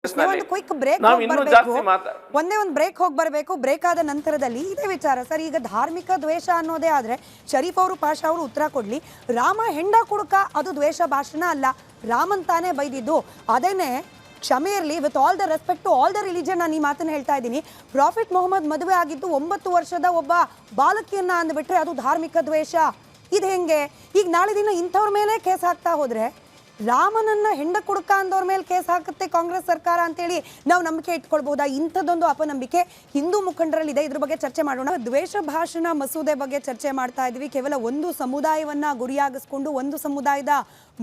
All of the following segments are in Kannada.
ಒಂದು ಕ್ವಿಕ್ ಬ್ರೇಕ್ ಒಂದೇ ಒಂದು ಬ್ರೇಕ್ ಹೋಗಿ ಬರಬೇಕು. ಬ್ರೇಕ್ ಆದ ನಂತರದಲ್ಲಿ ಇದೇ ವಿಚಾರ ಸರ್. ಈಗ ಧಾರ್ಮಿಕ ದ್ವೇಷ ಅನ್ನೋದೇ ಆದ್ರೆ ಶರೀಫ್ ಅವರು ಪಾಷಾ ಅವರು ಉತ್ತರ ಕೊಡ್ಲಿ. ರಾಮ ಹೆಂಡ ಕುಡುಕ ಅದು ದ್ವೇಷ ಭಾಷಣ ಅಲ್ಲ, ರಾಮನ್ ತಾನೇ ಬೈದಿದ್ದು. ಅದೇನೆ ಕ್ಷಮೆ ಇರಲಿ, with all the respect to all the religion. ನಾನು ಈ ಮಾತನ್ನ ಹೇಳ್ತಾ ಇದ್ದೀನಿ. ಪ್ರಾಫಿಟ್ ಮೊಹಮ್ಮದ್ ಮದುವೆ ಆಗಿದ್ದು 9 ವರ್ಷದ ಒಬ್ಬ ಬಾಲಕಿಯನ್ನ ಅಂದ್ಬಿಟ್ರೆ ಅದು ಧಾರ್ಮಿಕ ದ್ವೇಷ. ಇದು ಹೆಂಗೆ? ಈಗ ನಾಳೆ ದಿನ ಇಂಥವ್ರ ಮೇಲೆ ಕೇಸ್ ಹಾಕ್ತಾ ಹೋದ್ರೆ ರಾಮನನ್ನ ಹೆಂಡ ಕುಡುಕ ಅಂದವ್ರ ಮೇಲೆ ಕೇಸ್ ಹಾಕುತ್ತೆ ಕಾಂಗ್ರೆಸ್ ಸರ್ಕಾರ ಅಂತೇಳಿ ನಾವು ನಂಬಿಕೆ ಇಟ್ಕೊಳ್ಬಹುದಾ? ಇಂಥದ್ದೊಂದು ಅಪನಂಬಿಕೆ ಹಿಂದೂ ಮುಖಂಡರಲ್ಲಿ ಇದೆ. ಇದ್ರ ಬಗ್ಗೆ ಚರ್ಚೆ ಮಾಡೋಣ. ದ್ವೇಷ ಭಾಷಣ ಮಸೂದೆ ಬಗ್ಗೆ ಚರ್ಚೆ ಮಾಡ್ತಾ ಇದ್ವಿ. ಕೇವಲ ಒಂದು ಸಮುದಾಯವನ್ನ ಗುರಿಯಾಗಿಸ್ಕೊಂಡು, ಒಂದು ಸಮುದಾಯದ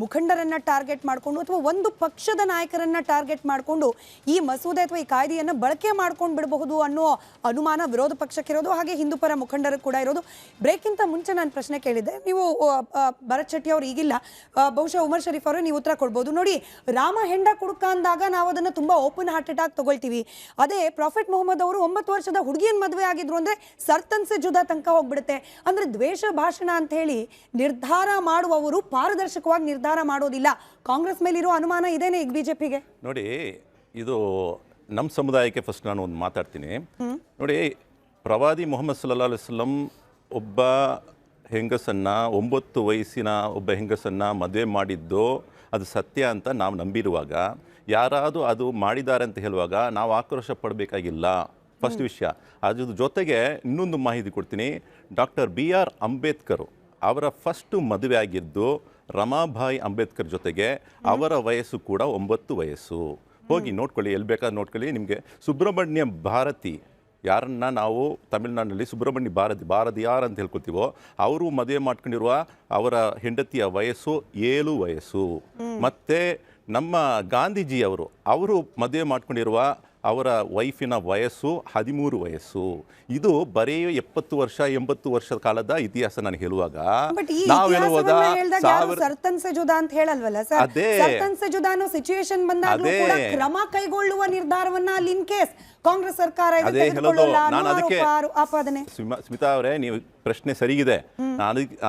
ಮುಖಂಡರನ್ನ ಟಾರ್ಗೆಟ್ ಮಾಡಿಕೊಂಡು ಅಥವಾ ಒಂದು ಪಕ್ಷದ ನಾಯಕರನ್ನ ಟಾರ್ಗೆಟ್ ಮಾಡಿಕೊಂಡು ಈ ಮಸೂದೆ ಅಥವಾ ಈ ಕಾಯ್ದೆಯನ್ನು ಬಳಕೆ ಮಾಡ್ಕೊಂಡು ಬಿಡಬಹುದು ಅನ್ನೋ ಅನುಮಾನ ವಿರೋಧ ಪಕ್ಷಕ್ಕಿರೋದು, ಹಾಗೆ ಹಿಂದೂ ಪರ ಮುಖಂಡರು ಕೂಡ ಇರೋದು. ಬ್ರೇಕ್ಗಿಂತ ಮುಂಚೆ ನಾನು ಪ್ರಶ್ನೆ ಕೇಳಿದ್ದೆ, ನೀವು ಭರತ್ ಶೆಟ್ಟಿ ಅವರು ಈಗಿಲ್ಲ, ಬಹುಶಃ ಉಮರ್ ಶರೀಫ್ ಅವರು ನೀವು ಉತ್ತರ ಕೊಡ್ಬೋದು. ನೋಡಿ, ರಾಮ ಹೆಂಡ ಕುಡುಕ ಅಂದಾಗ ನಾವು ಅದನ್ನು ತುಂಬಾ ಓಪನ್ ಹಾರ್ಟೆಡ್ ಆಗಿ ತಗೊಳ್ತೀವಿ. ಅದೇ ಪ್ರಾಫಿಟ್ ಮೊಹಮ್ಮದ್ ಅವರು 9 ವರ್ಷದ ಹುಡುಗಿಯನ್ ಮದುವೆ ಆಗಿದ್ರು ಅಂದ್ರೆ ಸರ್ತನ್ಸೆ ಜುದಾ ತನಕ ಹೋಗ್ಬಿಡುತ್ತೆ. ಅಂದ್ರೆ ದ್ವೇಷ ಭಾಷಣ ಅಂತ ಹೇಳಿ ನಿರ್ಧಾರ ಮಾಡುವವರು ಪಾರದರ್ಶಕವಾಗಿ ನಿರ್ಧಾರ ಮಾಡೋದಿಲ್ಲ. ಕಾಂಗ್ರೆಸ್ ಮೇಲಿರೋ ಅನುಮಾನ ಇದೇನೆ ಈಗ ಬಿಜೆಪಿಗೆ. ನೋಡಿ, ಇದು ನಮ್ಮ ಸಮುದಾಯಕ್ಕೆ ಫಸ್ಟ್ ನಾನು ಒಂದು ಮಾತಾಡ್ತೀನಿ. ನೋಡಿ, ಪ್ರವಾದಿ ಮೊಹಮ್ಮದ್ ಸಲ್ಲಲ್ಲಾಹು ಅಲೈಹಿ ವಸಲ್ಲಂ ಒಬ್ಬ ಹೆಂಗಸನ್ನ 9 ವಯಸ್ಸಿನ ಒಬ್ಬ ಹೆಂಗಸನ್ನ ಮದುವೆ ಮಾಡಿದ್ದು ಅದು ಸತ್ಯ ಅಂತ ನಾವು ನಂಬಿರುವಾಗ ಯಾರಾದರೂ ಅದು ಮಾಡಿದ್ದಾರೆ ಅಂತ ಹೇಳುವಾಗ ನಾವು ಆಕ್ರೋಶ ಪಡಬೇಕಾಗಿಲ್ಲ. ಫಸ್ಟ್ ವಿಷಯ. ಅದ್ರ ಜೊತೆಗೆ ಇನ್ನೊಂದು ಮಾಹಿತಿ ಕೊಡ್ತೀನಿ. ಡಾಕ್ಟರ್ BR ಅಂಬೇಡ್ಕರ್ ಅವರ ಫಸ್ಟ್ ಮದುವೆ ಆಗಿದ್ದು ರಮಾಬಾಯಿ ಅಂಬೇಡ್ಕರ್ ಜೊತೆಗೆ. ಅವರ ವಯಸ್ಸು ಕೂಡ 9 ವಯಸ್ಸು. ಹೋಗಿ ನೋಡ್ಕೊಳ್ಳಿ, ಎಲ್ಲಿ ಬೇಕಾದ್ರೆ ನೋಡ್ಕೊಳ್ಳಿ. ನಿಮಗೆ ಸುಬ್ರಹ್ಮಣ್ಯ ಭಾರತಿ, ಯಾರನ್ನ ನಾವು ತಮಿಳುನಾಡಿನಲ್ಲಿ ಸುಬ್ರಹ್ಮಣ್ಯ ಭಾರತಿಯಾರ್ ಅಂತ ಹೇಳ್ಕೊತೀವೋ, ಅವರು ಮದುವೆ ಮಾಡ್ಕೊಂಡಿರುವ ಅವರ ಹೆಂಡತಿಯ ವಯಸ್ಸು 7 ವಯಸ್ಸು. ಮತ್ತು ನಮ್ಮ ಗಾಂಧೀಜಿಯವರು ಮದುವೆ ಮಾಡ್ಕೊಂಡಿರುವ ಅವರ ವೈಫಿನ ವಯಸ್ಸು 13 ವಯಸ್ಸು. ಇದು ಬರೀ 70 ವರ್ಷ 80 ವರ್ಷದ ಕಾಲದ ಇತಿಹಾಸ ನಾನು ಹೇಳುವಾಗ ನಾವು ಹೇಳುವುದ ಕ್ರಮ ಕೈಗೊಳ್ಳುವ ನಿರ್ಧಾರವನ್ನ ಅಲ್ಲಿ ಇನ್ ಕೇಸ್ ಕಾಂಗ್ರೆಸ್ ಸರ್ಕಾರ ಸ್ಮಿತಾ ಅವರೇ, ನೀವು ಪ್ರಶ್ನೆ ಸರಿಗಿದೆ.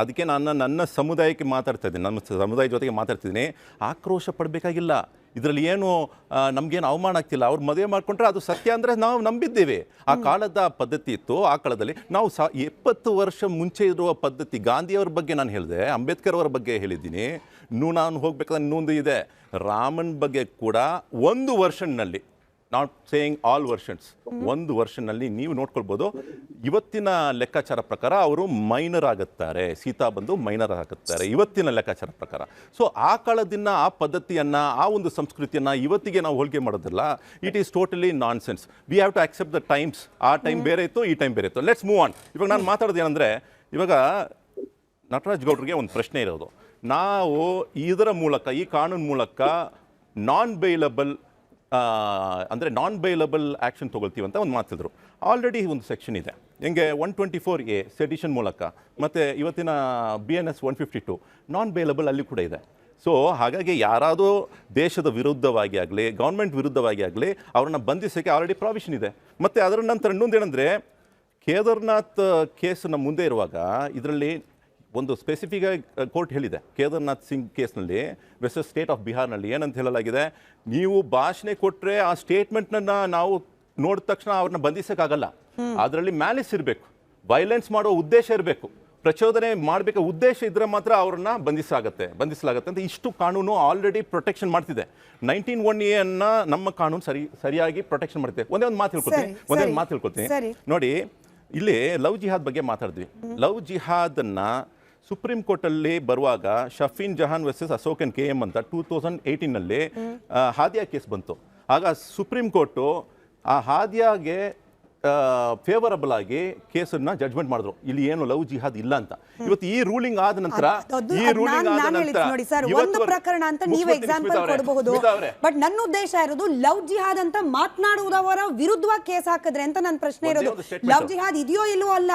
ಅದಕ್ಕೆ ನಾನು ನನ್ನ ಸಮುದಾಯಕ್ಕೆ ಮಾತಾಡ್ತಾ ಇದ್ದೀನಿ, ನಮ್ಮ ಸಮುದಾಯ ಜೊತೆಗೆ ಮಾತಾಡ್ತಿದ್ದೀನಿ. ಆಕ್ರೋಶ ಪಡಬೇಕಾಗಿಲ್ಲ. ಇದರಲ್ಲಿ ಏನು ನಮಗೇನು ಅವಮಾನ ಆಗ್ತಿಲ್ಲ. ಅವ್ರು ಮದುವೆ ಮಾಡ್ಕೊಂಡ್ರೆ ಅದು ಸತ್ಯ ಅಂದರೆ ನಾವು ನಂಬಿದ್ದೇವೆ. ಆ ಕಾಲದ ಪದ್ಧತಿ ಇತ್ತು. ಆ ಕಾಲದಲ್ಲಿ ನಾವು 70 ವರ್ಷ ಮುಂಚೆ ಇರುವ ಪದ್ಧತಿ. ಗಾಂಧಿಯವರ ಬಗ್ಗೆ ನಾನು ಹೇಳಿದೆ, ಅಂಬೇಡ್ಕರ್ ಅವರ ಬಗ್ಗೆ ಹೇಳಿದ್ದೀನಿ. ನಾನು ಹೋಗ್ಬೇಕಾದ್ರೆ ಇನ್ನೊಂದು ಇದೆ. ರಾಮನ್ ಬಗ್ಗೆ ಕೂಡ 1 ವರ್ಷನ್ನಲ್ಲಿ, ನಾಟ್ ಸೇಯಿಂಗ್ ಆಲ್ ವರ್ಷನ್ಸ್, 1 ವರ್ಷನ್ನಲ್ಲಿ ನೀವು ನೋಡ್ಕೊಳ್ಬೋದು. ಇವತ್ತಿನ ಲೆಕ್ಕಾಚಾರ ಪ್ರಕಾರ ಅವರು ಮೈನರ್ ಆಗುತ್ತಾರೆ, ಸೀತಾ ಬಂದು ಮೈನರ್ ಆಗುತ್ತಾರೆ ಇವತ್ತಿನ ಲೆಕ್ಕಾಚಾರ ಪ್ರಕಾರ. ಸೊ ಆ ಕಾಲದಿಂದ ಆ ಪದ್ಧತಿಯನ್ನು, ಆ ಒಂದು ಸಂಸ್ಕೃತಿಯನ್ನು ಇವತ್ತಿಗೆ ನಾವು ಹೋಲಿಕೆ ಮಾಡೋದಿಲ್ಲ. It is totally nonsense. We have to accept the times. ಆ ಟೈಮ್ ಬೇರೆ ಇತ್ತು, ಈ ಟೈಮ್ ಬೇರೆ ಇತ್ತು. Let's move on. ಇವಾಗ ನಾನು ಮಾತಾಡೋದು ಏನಂದರೆ, ಇವಾಗ ನಟರಾಜ್ ಗೌಡ್ರಿಗೆ ಒಂದು ಪ್ರಶ್ನೆ ಇರೋದು. ನಾವು ಇದರ ಮೂಲಕ, ಈ ಕಾನೂನು ಮೂಲಕ ನಾನ್ ಬೈಲಬಲ್ ಅಂದರೆ ನಾನ್ ಬೈಲಬಲ್ ಆ್ಯಕ್ಷನ್ ತೊಗೊಳ್ತೀವಿ ಅಂತ ಒಂದು ಮಾತಿದ್ರು. ಆಲ್ರೆಡಿ ಒಂದು ಸೆಕ್ಷನ್ ಇದೆ. ಹೆಂಗೆ 124A ಸೆಡಿಷನ್ ಮೂಲಕ, ಮತ್ತು ಇವತ್ತಿನ BNS 152 ನಾನ್ ಬೈಲಬಲ್ ಅಲ್ಲಿ ಕೂಡ ಇದೆ. ಸೊ ಹಾಗಾಗಿ ಯಾರಾದರೂ ದೇಶದ ವಿರುದ್ಧವಾಗಿ ಆಗಲಿ, ಗೌರ್ಮೆಂಟ್ ವಿರುದ್ಧವಾಗಿ ಆಗಲಿ ಅವ್ರನ್ನ ಬಂಧಿಸೋಕ್ಕೆ ಆಲ್ರೆಡಿ ಪ್ರಾವಿಷನ್ ಇದೆ. ಮತ್ತು ಅದರ ನಂತರ ಇನ್ನೊಂದು ಏನಂದರೆ, ಕೇದಾರ್ನಾಥ್ ಕೇಸನ್ನು ಮುಂದೆ ಇರುವಾಗ ಇದರಲ್ಲಿ ಒಂದು ಸ್ಪೆಸಿಫಿಕ್ ಆಗಿ ಕೋರ್ಟ್ ಹೇಳಿದೆ. ಕೇದಾರ್ನಾಥ್ ಸಿಂಗ್ ಕೇಸ್ನಲ್ಲಿ ವೆಸ್ಟರ್ನ್ ಸ್ಟೇಟ್ ಆಫ್ ಬಿಹಾರ್ನಲ್ಲಿ ಏನಂತ ಹೇಳಲಾಗಿದೆ, ನೀವು ಭಾಷಣ ಕೊಟ್ಟರೆ ಆ ಸ್ಟೇಟ್ಮೆಂಟ್ನ ನಾವು ನೋಡಿದ ತಕ್ಷಣ ಅವ್ರನ್ನ ಬಂಧಿಸೋಕ್ಕಾಗಲ್ಲ. ಅದರಲ್ಲಿ ಮ್ಯಾಲಿಸ್ ಇರಬೇಕು, ವೈಲೆನ್ಸ್ ಮಾಡೋ ಉದ್ದೇಶ ಇರಬೇಕು, ಪ್ರಚೋದನೆ ಮಾಡಬೇಕು ಉದ್ದೇಶ ಇದ್ರೆ ಮಾತ್ರ ಅವ್ರನ್ನ ಬಂಧಿಸಲಾಗತ್ತೆ ಅಂತ ಇಷ್ಟು ಕಾನೂನು ಆಲ್ರೆಡಿ ಪ್ರೊಟೆಕ್ಷನ್ ಮಾಡ್ತಿದೆ. 1901A ಅನ್ನ ನಮ್ಮ ಕಾನೂನು ಸರಿಯಾಗಿ ಪ್ರೊಟೆಕ್ಷನ್ ಮಾಡ್ತಿದೆ. ಒಂದೇ ಮಾತು ಹೇಳ್ಕೊತೀನಿ. ನೋಡಿ, ಇಲ್ಲಿ ಲವ್ ಜಿಹಾದ್ ಬಗ್ಗೆ ಮಾತಾಡಿದ್ವಿ. ಲವ್ ಜಿಹಾದನ್ನು ಸುಪ್ರೀಂ ಕೋರ್ಟಲ್ಲಿ ಬರುವಾಗ ಶಫೀನ್ ಜಹಾನ್ ವರ್ಸಸ್ ಅಶೋಕನ್ KM ಅಂತ 2018ನಲ್ಲಿ ಹಾದಿಯಾ ಕೇಸ್ ಬಂತು. ಆಗ ಸುಪ್ರೀಂ ಕೋರ್ಟು ಆ ಹಾದಿಯಾಗೆ ಫೇವರಬಲ್ ಆಗಿ ಕೇಸನ್ನ ಜಡ್ಜ್ಮೆಂಟ್ ಮಾಡಿದ್ರು. ಇಲ್ಲಿ ಏನು ಲವ್ ಜಿಹಾದ್ ಇಲ್ಲ ಅಂತ. ಇವತ್ತು ಈ ರೂಲಿಂಗ್ ಆದ ನಂತರ ಒಂದು ಪ್ರಕರಣ ಅಂತ ನೀವು ಎಕ್ಸಾಂಪಲ್ ಕೊಡಬಹುದು, ಬಟ್ ನನ್ನ ಉದ್ದೇಶ ಇರೋದು ಲವ್ ಜಿಹಾದ್ ಅಂತ ಮಾತನಾಡುವುದವರ ವಿರುದ್ಧವಾಗಿ ಕೇಸ್ ಹಾಕಿದ್ರೆ ಅಂತ ನನ್ನ ಪ್ರಶ್ನೆ ಇರೋದು. ಲವ್ ಜಿಹಾದ್ ಇದೆಯೋ ಇಲ್ಲೋ ಅಲ್ಲ,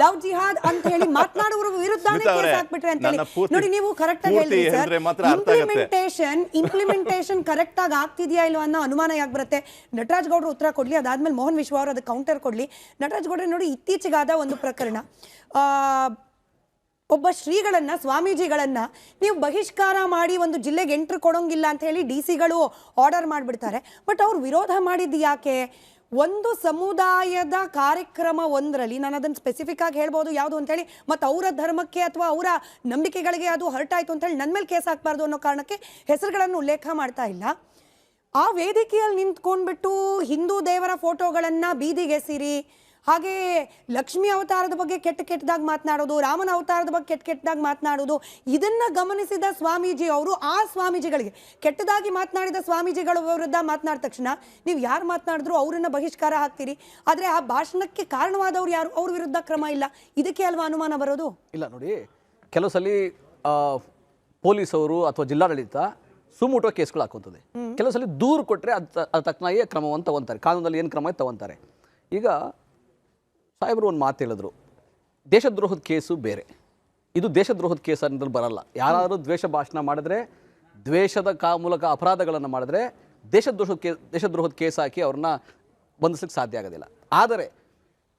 ಲವ್ ಜಿಹಾದ್ ಅಂತ ಹೇಳಿ ಮಾತನಾಡುವವರ ವಿರುದ್ಧ ಕೇಸ್ ಹಾಕ್ಬಿಟ್ರೆ ಅಂತ ಹೇಳಿ. ನೋಡಿ, ನೀವು ಕರೆಕ್ಟ್ ಆಗಿ ಹೇಳಿದ್ರಿ ಸರ್, ಇಂಪ್ಲಿಮೆಂಟೇಷನ್ ಕರೆಕ್ಟ್ ಆಗಿ ಆಗ್ತಿದೆಯಾ ಇಲ್ವಾ ಅನ್ನೋ ಅನುಮಾನ ಯಾಕೆ ಬರುತ್ತೆ? ನಟರಾಜ್ ಗೌಡ್ರು ಉತ್ತರ ಕೊಡ್ಲಿ, ಅದಾದ್ಮೇಲೆ ಮೋಹನ್ ವಿಶ್ವ ಅವರು ಅದಕ್ಕೆ ಕೌಂಟರ್ ಕೊಡ್ಲಿ. ನಟರಾಜ್ ಗೌಡ್ರೆ, ನೋಡಿ, ಇತ್ತೀಚೆಗಾದ ಒಂದು ಪ್ರಕರಣ, ಒಬ್ಬ ಶ್ರೀಗಳನ್ನ ಸ್ವಾಮೀಜಿಗಳನ್ನ ನೀವು ಬಹಿಷ್ಕಾರ ಮಾಡಿ ಒಂದು ಜಿಲ್ಲೆಗೆ ಎಂಟ್ರಿ ಕೊಡೋಂಗಿಲ್ಲ ಅಂತ ಹೇಳಿ ಡಿ.ಸಿ.ಗಳು ಆರ್ಡರ್ ಮಾಡಿಬಿಡ್ತಾರೆ. ಬಟ್ ಅವ್ರು ವಿರೋಧ ಮಾಡಿದ್ದು ಯಾಕೆ? ಒಂದು ಸಮುದಾಯದ ಕಾರ್ಯಕ್ರಮ ಒಂದರಲ್ಲಿ, ನಾನು ಅದನ್ನು ಸ್ಪೆಸಿಫಿಕ್ ಆಗಿ ಹೇಳ್ಬೋದು ಯಾವುದು ಅಂತೇಳಿ, ಮತ್ತು ಅವರ ಧರ್ಮಕ್ಕೆ ಅಥವಾ ಅವರ ನಂಬಿಕೆಗಳಿಗೆ ಅದು ಹರ್ಟ್ ಆಯಿತು ಅಂತೇಳಿ ನನ್ನ ಮೇಲೆ ಕೇಸ್ ಹಾಕಬಾರ್ದು ಅನ್ನೋ ಕಾರಣಕ್ಕೆ ಹೆಸರುಗಳನ್ನು ಉಲ್ಲೇಖ ಮಾಡ್ತಾ ಇಲ್ಲ. ಆ ವೇದಿಕೆಯಲ್ಲಿ ನಿಂತ್ಕೊಂಡ್ಬಿಟ್ಟು ಹಿಂದೂ ದೇವರ ಫೋಟೋಗಳನ್ನು ಬೀದಿಗೆಸಿರಿ, ಹಾಗೆ ಲಕ್ಷ್ಮೀ ಅವತಾರದ ಬಗ್ಗೆ ಕೆಟ್ಟದಾಗಿ ಮಾತನಾಡೋದು, ರಾಮನ ಅವತಾರದ ಬಗ್ಗೆ ಕೆಟ್ಟದಾಗಿ ಮಾತನಾಡೋದು, ಇದನ್ನು ಗಮನಿಸಿದ ಸ್ವಾಮೀಜಿ ಅವರು ಆ ಸ್ವಾಮೀಜಿಗಳಿಗೆ, ಕೆಟ್ಟದಾಗಿ ಮಾತನಾಡಿದ ಸ್ವಾಮೀಜಿಗಳ ವಿರುದ್ಧ ಮಾತನಾಡಿದ ತಕ್ಷಣ ನೀವು ಯಾರು ಮಾತನಾಡಿದ್ರು ಅವರನ್ನು ಬಹಿಷ್ಕಾರ ಹಾಕ್ತೀರಿ. ಆದರೆ ಆ ಭಾಷಣಕ್ಕೆ ಕಾರಣವಾದವ್ರು ಯಾರು, ಅವ್ರ ವಿರುದ್ಧ ಕ್ರಮ ಇಲ್ಲ. ಇದಕ್ಕೆ ಅಲ್ವಾ ಅನುಮಾನ ಬರೋದು? ಇಲ್ಲ ನೋಡಿ, ಕೆಲವು ಸಲ ಪೊಲೀಸವರು ಅಥವಾ ಜಿಲ್ಲಾಡಳಿತ ಸುಮೋಟೋ ಕೇಸ್ಗಳು ಹಾಕುತ್ತದೆ. ಕೆಲವು ಸಲ ದೂರು ಕೊಟ್ಟರೆ ಅದು ತಕ್ಕನಾಗಿ ಕ್ರಮವನ್ನು ತಗೊಂತಾರೆ, ಕಾನೂನಲ್ಲಿ ಏನು ಕ್ರಮ ತಗೊಂತಾರೆ. ಈಗ ಸಾಹೇಬರು ಒಂದು ಮಾತು ಹೇಳಿದ್ರು, ದೇಶದ್ರೋಹದ ಕೇಸು ಬೇರೆ, ಇದು ದೇಶದ್ರೋಹದ ಕೇಸ್ ಅನ್ನೋದ್ರಲ್ಲಿ ಬರಲ್ಲ. ಯಾರಾದರೂ ದ್ವೇಷ ಭಾಷಣ ಮಾಡಿದ್ರೆ, ದ್ವೇಷದ ಮೂಲಕ ಅಪರಾಧಗಳನ್ನು ಮಾಡಿದ್ರೆ ದೇಶದ್ರೋಹದ ಕೇಸ್ ಹಾಕಿ ಅವ್ರನ್ನ ಬಂಧಿಸಲಿಕ್ಕೆ ಸಾಧ್ಯ ಆಗೋದಿಲ್ಲ. ಆದರೆ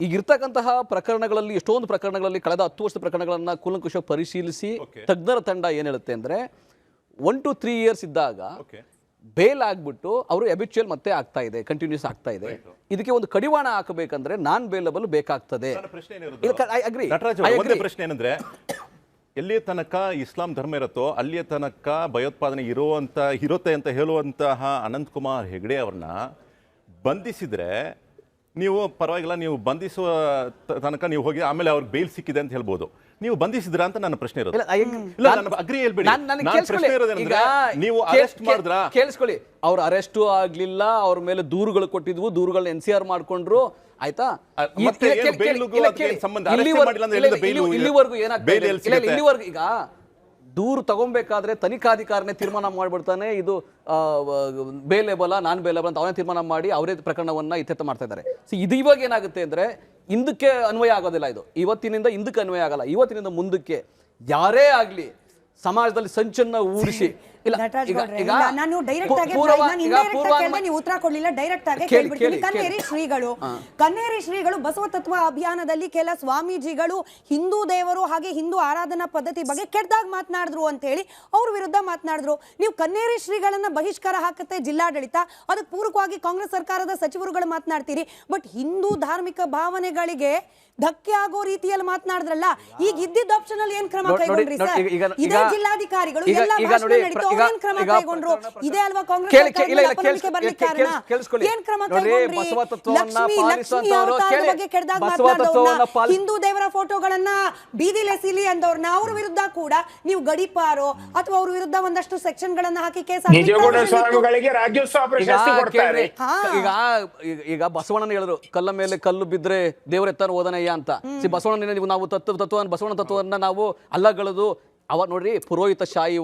ಈಗಿರ್ತಕ್ಕಂತಹ ಪ್ರಕರಣಗಳಲ್ಲಿ, ಎಷ್ಟೊಂದು ಪ್ರಕರಣಗಳಲ್ಲಿ, ಕಳೆದ 10 ವರ್ಷದ ಪ್ರಕರಣಗಳನ್ನು ಕೂಲಂಕುಷ ಪರಿಶೀಲಿಸಿ ತಜ್ಞರ ತಂಡ ಏನು ಹೇಳುತ್ತೆ ಅಂದರೆ 1 to 3 years ಇದ್ದಾಗ ಬೇಲ್ ಆಗ್ಬಿಟ್ಟು ಅವರು ಎಬಿಚುವಲ್ ಮತ್ತೆ ಆಗ್ತಾ ಇದೆ, ಕಂಟಿನ್ಯೂಸ್ ಆಗ್ತಾ ಇದೆ. ಇದಕ್ಕೆ ಒಂದು ಕಡಿವಾಣ ಹಾಕಬೇಕಂದ್ರೆ ನಾನ್ ಬೇಲಬಲ್ ಬೇಕಾಗ್ತದೆ. ಪ್ರಶ್ನೆ ಏನಂದ್ರೆ, ಎಲ್ಲಿಯ ತನಕ ಇಸ್ಲಾಂ ಧರ್ಮ ಇರುತ್ತೋ ಅಲ್ಲಿಯ ತನಕ ಭಯೋತ್ಪಾದನೆ ಇರುತ್ತೆ ಅಂತ ಹೇಳುವಂತಹ ಅನಂತಕುಮಾರ್ ಹೆಗಡೆ ಅವ್ರನ್ನ ಬಂಧಿಸಿದ್ರೆ ನೀವು ಪರವಾಗಿಲ್ಲ, ನೀವು ಬಂಧಿಸುವ ತನಕ ನೀವು ಹೋಗಿ ಆಮೇಲೆ ಅವ್ರಿಗೆ ಬೇಲ್ ಸಿಕ್ಕಿದೆ ಅಂತ ಹೇಳ್ಬೋದು. ನೀವು ಬಂಧಿಸಿದ್ರ ಅಂತ ನನ್ನ ಪ್ರಶ್ನೆ ಇರೋದು. ನೀವು ಅರೆಸ್ಟ್ ಮಾಡಿದ್ರ? ಕೇಳಿಸ್ಕೊಳ್ಳಿ, ಅವ್ರು ಅರೆಸ್ಟು ಆಗ್ಲಿಲ್ಲ, ಅವ್ರ ಮೇಲೆ ದೂರುಗಳು ಕೊಟ್ಟಿದ್ವು, ದೂರುಗಳನ್ನ NCR ಮಾಡ್ಕೊಂಡ್ರು, ಆಯ್ತಾ? ಇಲ್ಲಿವರೆಗೂ ಇಲ್ಲಿವರೆಗೂ ಈಗ ದೂರು ತಗೊಬೇಕಾದ್ರೆ ತನಿಖಾಧಿಕಾರನೇ ತೀರ್ಮಾನ ಮಾಡ್ಬಿಡ್ತಾನೆ, ಇದು ಬೇಲೇಬಲ ನಾನ್ ಬೇಲೇಬಲ್ ಅಂತ ಅವನೇ ತೀರ್ಮಾನ ಮಾಡಿ ಅವರೇ ಪ್ರಕರಣವನ್ನ ಇತ್ಯರ್ಥ ಮಾಡ್ತಾ ಇದ್ದಾರೆ. ಇದು ಇವಾಗ ಏನಾಗುತ್ತೆ ಅಂದ್ರೆ ಇಂದಕ್ಕೆ ಅನ್ವಯ ಆಗೋದಿಲ್ಲ. ಇದು ಇವತ್ತಿನಿಂದ ಇಂದಕ್ಕೆ ಅನ್ವಯ ಆಗಲ್ಲ. ಇವತ್ತಿನಿಂದ ಮುಂದಕ್ಕೆ ಯಾರೇ ಆಗ್ಲಿ ಸಮಾಜದಲ್ಲಿ ಸಂಚನ್ನ ಊರಿಸಿ, ನಾನು ಡೈರೆಕ್ಟ್ ಆಗಿ ನೀವು ಉತ್ತರ ಕೊಡ್ಲಿಲ್ಲ, ಡೈರೆಕ್ಟ್ ಆಗಿ ಕೇಳ್ಬಿಡ್ತೀನಿ. ಕನ್ನೇರಿ ಶ್ರೀಗಳು ಬಸವ ತತ್ವ ಅಭಿಯಾನದಲ್ಲಿ ಕೆಲ ಸ್ವಾಮೀಜಿಗಳು ಹಿಂದೂ ದೇವರು ಹಾಗೆ ಹಿಂದೂ ಆರಾಧನಾ ಪದ್ಧತಿ ಬಗ್ಗೆ ಕೆಟ್ಟದಾಗಿ ಮಾತನಾಡಿದ್ರು ಅಂತ ಹೇಳಿ ಅವ್ರ ವಿರುದ್ಧ ಮಾತನಾಡಿದ್ರು. ನೀವು ಕನ್ನೇರಿ ಶ್ರೀಗಳನ್ನ ಬಹಿಷ್ಕಾರ ಹಾಕುತ್ತೆ ಜಿಲ್ಲಾಡಳಿತ, ಅದಕ್ಕೆ ಪೂರಕವಾಗಿ ಕಾಂಗ್ರೆಸ್ ಸರ್ಕಾರದ ಸಚಿವರುಗಳು ಮಾತನಾಡ್ತೀರಿ. ಬಟ್ ಹಿಂದೂ ಧಾರ್ಮಿಕ ಭಾವನೆಗಳಿಗೆ ಧಕ್ಕೆ ಆಗೋ ರೀತಿಯಲ್ಲಿ ಮಾತನಾಡಿದ್ರಲ್ಲ, ಈಗ ಇದ್ದಿದ್ದ ಆಪ್ಷನ್ ಅಲ್ಲಿ ಏನ್ ಕ್ರಮ ಕೈಗೊಂಡ್ರಿ ಸರ್? ಇದೇ ಜಿಲ್ಲಾಧಿಕಾರಿಗಳು ಎಲ್ಲ ಭಾಷಣ ನಡೀತು, ಏನ್ ಕ್ರಮ ಕೈಗೊಂಡ್ರು? ಇದೇ ಅಲ್ವಾ ಕಾಂಗ್ರೆಸ್ ಅಪನಂಬಿಕೆ ಬರ್ಲಿಕ್ಕೆ ಕಾರಣ? ಏನ್ ಕ್ರಮ ಕೈಗೊಂಡ್ರಿ? ಲಕ್ಷ್ಮೀ ಅವತಾರದ ಬಗ್ಗೆ ಕೆಟ್ಟದಾಗ ಮಾತನಾಡಿದವ್ರನ್ನ, ಹಿಂದೂ ದೇವರ ಫೋಟೋಗಳನ್ನ ಬೀದಿಲೆಸಿಲಿ ಅಂದವ್ರನ್ನ, ಅವ್ರ ವಿರುದ್ಧ ಕೂಡ ನೀವು ಗಡೀಪಾರೋ ಅಥವಾ ಅವ್ರ ವಿರುದ್ಧ ಒಂದಷ್ಟು ಸೆಕ್ಷನ್ ಗಳನ್ನ ಹಾಕಿ ಕೇಸ್ ಈಗ ಬಸವಣ್ಣನ ಹೇಳಿದ್ರು, ಕಲ್ಲ ಮೇಲೆ ಕಲ್ಲು ಬಿದ್ರೆ ದೇವರ ಎತ್ತಾರ ಓದನಯ್ಯ ಅಂತ. ಬಸವಣ್ಣ ನಾವು ಬಸವಣ್ಣ ತತ್ವವನ್ನ ನಾವು ಅಲ್ಲಗಳದು ಅವ ನೋಡ್ರಿ ಪುರೋಹಿತ ಶಾಹಿ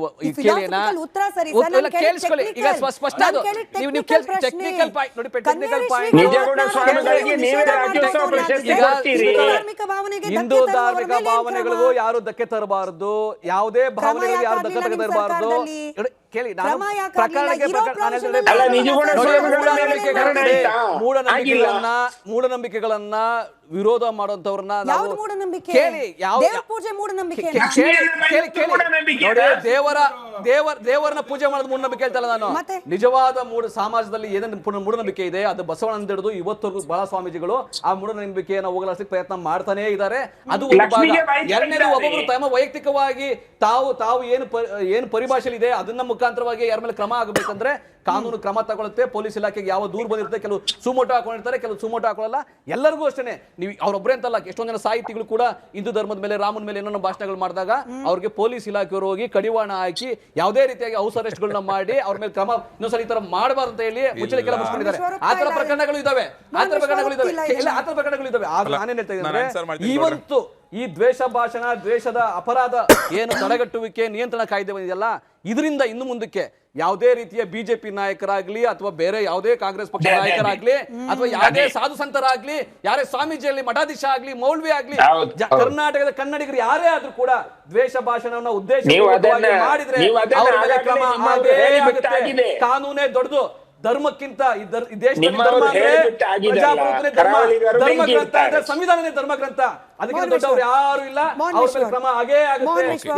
ಕೇಳಿಸ್ಕೊಳ್ಳಿ. ಈಗ ಸ್ಪಷ್ಟ ಟೆಕ್ನಿಕಲ್ ಪಾಯಿಂಟ್ ನೋಡಿ, ಟೆಕ್ನಿಕಲ್ ಪಾಯಿಂಟ್ ಹಿಂದೂ ಧಾರ್ಮಿಕ ಭಾವನೆಗಳಿಗೂ ಯಾರು ಧಕ್ಕೆ ತರಬಾರದು, ಯಾವುದೇ ಭಾವನೆಗಳಿಗೂ ಯಾರು ಧಕ್ಕೆ ತರಬಾರದು. ಕೇಳಿ, ಮೂಢನಂಬಿಕೆಗಳನ್ನ ವಿರೋಧ ಮಾಡುವಂತವ್ರನ್ನ ದೇವರನ್ನ ಪೂಜೆ ಮಾಡೋದು ಮೂಢನಂಬಿಕೆ ಹೇಳ್ತಲ್ಲ ನಾನು. ನಿಜವಾದ ಸಮಾಜದಲ್ಲಿ ಏನೇನು ಮೂಢನಂಬಿಕೆ ಇದೆ ಅದು ಬಸವಣ್ಣ ಹಿಡಿದು ಇವತ್ತವರೆಗೂ ಬಹಳ ಸ್ವಾಮೀಜಿಗಳು ಆ ಮೂಢನಂಬಿಕೆಯನ್ನು ಹೋಗಲಾಡಿಸಲಿಕ್ಕೆ ಪ್ರಯತ್ನ ಮಾಡ್ತಾನೆ ಇದ್ದಾರೆ. ಅದು ಒಂದು ಭಾಗ. ಎರಡನೇದು, ಒಬ್ಬೊಬ್ರು ತಮ್ಮ ವೈಯಕ್ತಿಕವಾಗಿ ತಾವು ಏನು ಪರಿಭಾಷೆಯಲ್ಲಿ ಇದೆ ಅದನ್ನ ಮುಖಾಂತರವಾಗಿ ಯಾರ ಮೇಲೆ ಕ್ರಮ ಆಗಬೇಕಂದ್ರೆ ಕಾನೂನು ಕ್ರಮ ತಗೊಳುತ್ತೆ. ಪೊಲೀಸ್ ಇಲಾಖೆಗೆ ಯಾವ ದೂರು ಬಂದಿರುತ್ತೆ, ಕೆಲವು ಸುಮೋಟೋ ಹಾಕೊಂಡಿರ್ತಾರೆ, ಕೆಲವು ಸುಮೋಟೋ ಹಾಕೊಳ್ಳಲ್ಲ. ಎಲ್ಲರಿಗೂ ಅಷ್ಟೇ, ನೀವು ಅವ್ರೊಬ್ಬರೇ ಅಂತಲ್ಲ, ಎಷ್ಟೊಂದು ಜನ ಸಾಹಿತಿಗಳು ಕೂಡ ಹಿಂದೂ ಧರ್ಮದ ಮೇಲೆ, ರಾಮನ ಮೇಲೆ ಏನೋ ಭಾಷಣಗಳು ಮಾಡಿದಾಗ ಅವ್ರಿಗೆ ಪೊಲೀಸ್ ಇಲಾಖೆಯವರು ಹೋಗಿ ಕಡಿವಾಣ ಹಾಕಿ ಯಾವುದೇ ರೀತಿಯಾಗಿ ಹೌಸ್ ಅರೆಸ್ಟ್ಗಳನ್ನ ಮಾಡಿ ಅವ್ರ ಮೇಲೆ ಕ್ರಮ ಇನ್ನೊಂದ್ಸಲ ಈ ತರ ಮಾಡಬಾರ್ದು ಅಂತ ಹೇಳಿ ಮುಚ್ಚಳಿಕೆಲ್ಲ ಮುಚ್ಕೊಂಡಿದ್ದಾರೆ. ಆತರ ಪ್ರಕರಣಗಳು ಇದಾವೆ. ಆದ್ರೆ ನಾನೇನ್ ಹೇಳ್ತಾ ಇದ್ದೀನಿ, ಇವತ್ತು ಈ ದ್ವೇಷ ಭಾಷಣ, ದ್ವೇಷದ ಅಪರಾಧ ಏನು ತಡೆಗಟ್ಟುವಿಕೆ ನಿಯಂತ್ರಣ ಕಾಯ್ದೆ ಬಂದಿದೆಯಲ್ಲ, ಇದರಿಂದ ಇನ್ನು ಮುಂದಕ್ಕೆ ಯಾವುದೇ ರೀತಿಯ ಬಿಜೆಪಿ ನಾಯಕರಾಗ್ಲಿ ಅಥವಾ ಬೇರೆ ಯಾವುದೇ ಕಾಂಗ್ರೆಸ್ ಪಕ್ಷ ನಾಯಕರಾಗ್ಲಿ ಅಥವಾ ಯಾವುದೇ ಸಾಧು ಸಂತರಾಗ್ಲಿ, ಯಾರೇ ಸ್ವಾಮೀಜಿಯಲ್ಲಿ ಮಠಾಧೀಶ ಆಗ್ಲಿ, ಮೌಲ್ವಿ ಆಗ್ಲಿ, ಕರ್ನಾಟಕದ ಕನ್ನಡಿಗರು ಯಾರೇ ಆದ್ರೂ ಕೂಡ ದ್ವೇಷ ಭಾಷಣವನ್ನ ಉದ್ದೇಶ ಮಾಡಿದ್ರೆ ಕಾನೂನೇ ದೊಡ್ಡದು. ಧರ್ಮಕ್ಕಿಂತ ಈ ದೇಶದಲ್ಲಿ ನಿಮ್ಮವರು ಧರ್ಮ ಅಂದ್ರೆ ಹೇಳ್ಬಿಟ್ಟು ಆಗಿದೆಯಲ್ಲ, ಪ್ರಜಾಪ್ರಭುತ್ವನೇ ಧರ್ಮ, ಕರಾವಳಿಗರು ಧರ್ಮ ಬೆಂಕಿ ಗ್ರಂಥ ಅಂದ್ರೆ ಇಡ್ತಾರೆ. ಸಂವಿಧಾನನೇ ಧರ್ಮ ಗ್ರಂಥ. ಅದಕ್ಕಿಂತ ಮೋಹನ್ ದೊಡ್ಡವರು ವಿಶ್ವ. ಯಾರು ಇಲ್ಲ. ಮೋಹನ್ ಅವ್ರ ವಿಶ್ವ. ಮೇಲೆ ಕ್ರಮ ಆಗೇ ಆಗುತ್ತೆ. ಮೋಹನ್ ವಿಶ್ವ.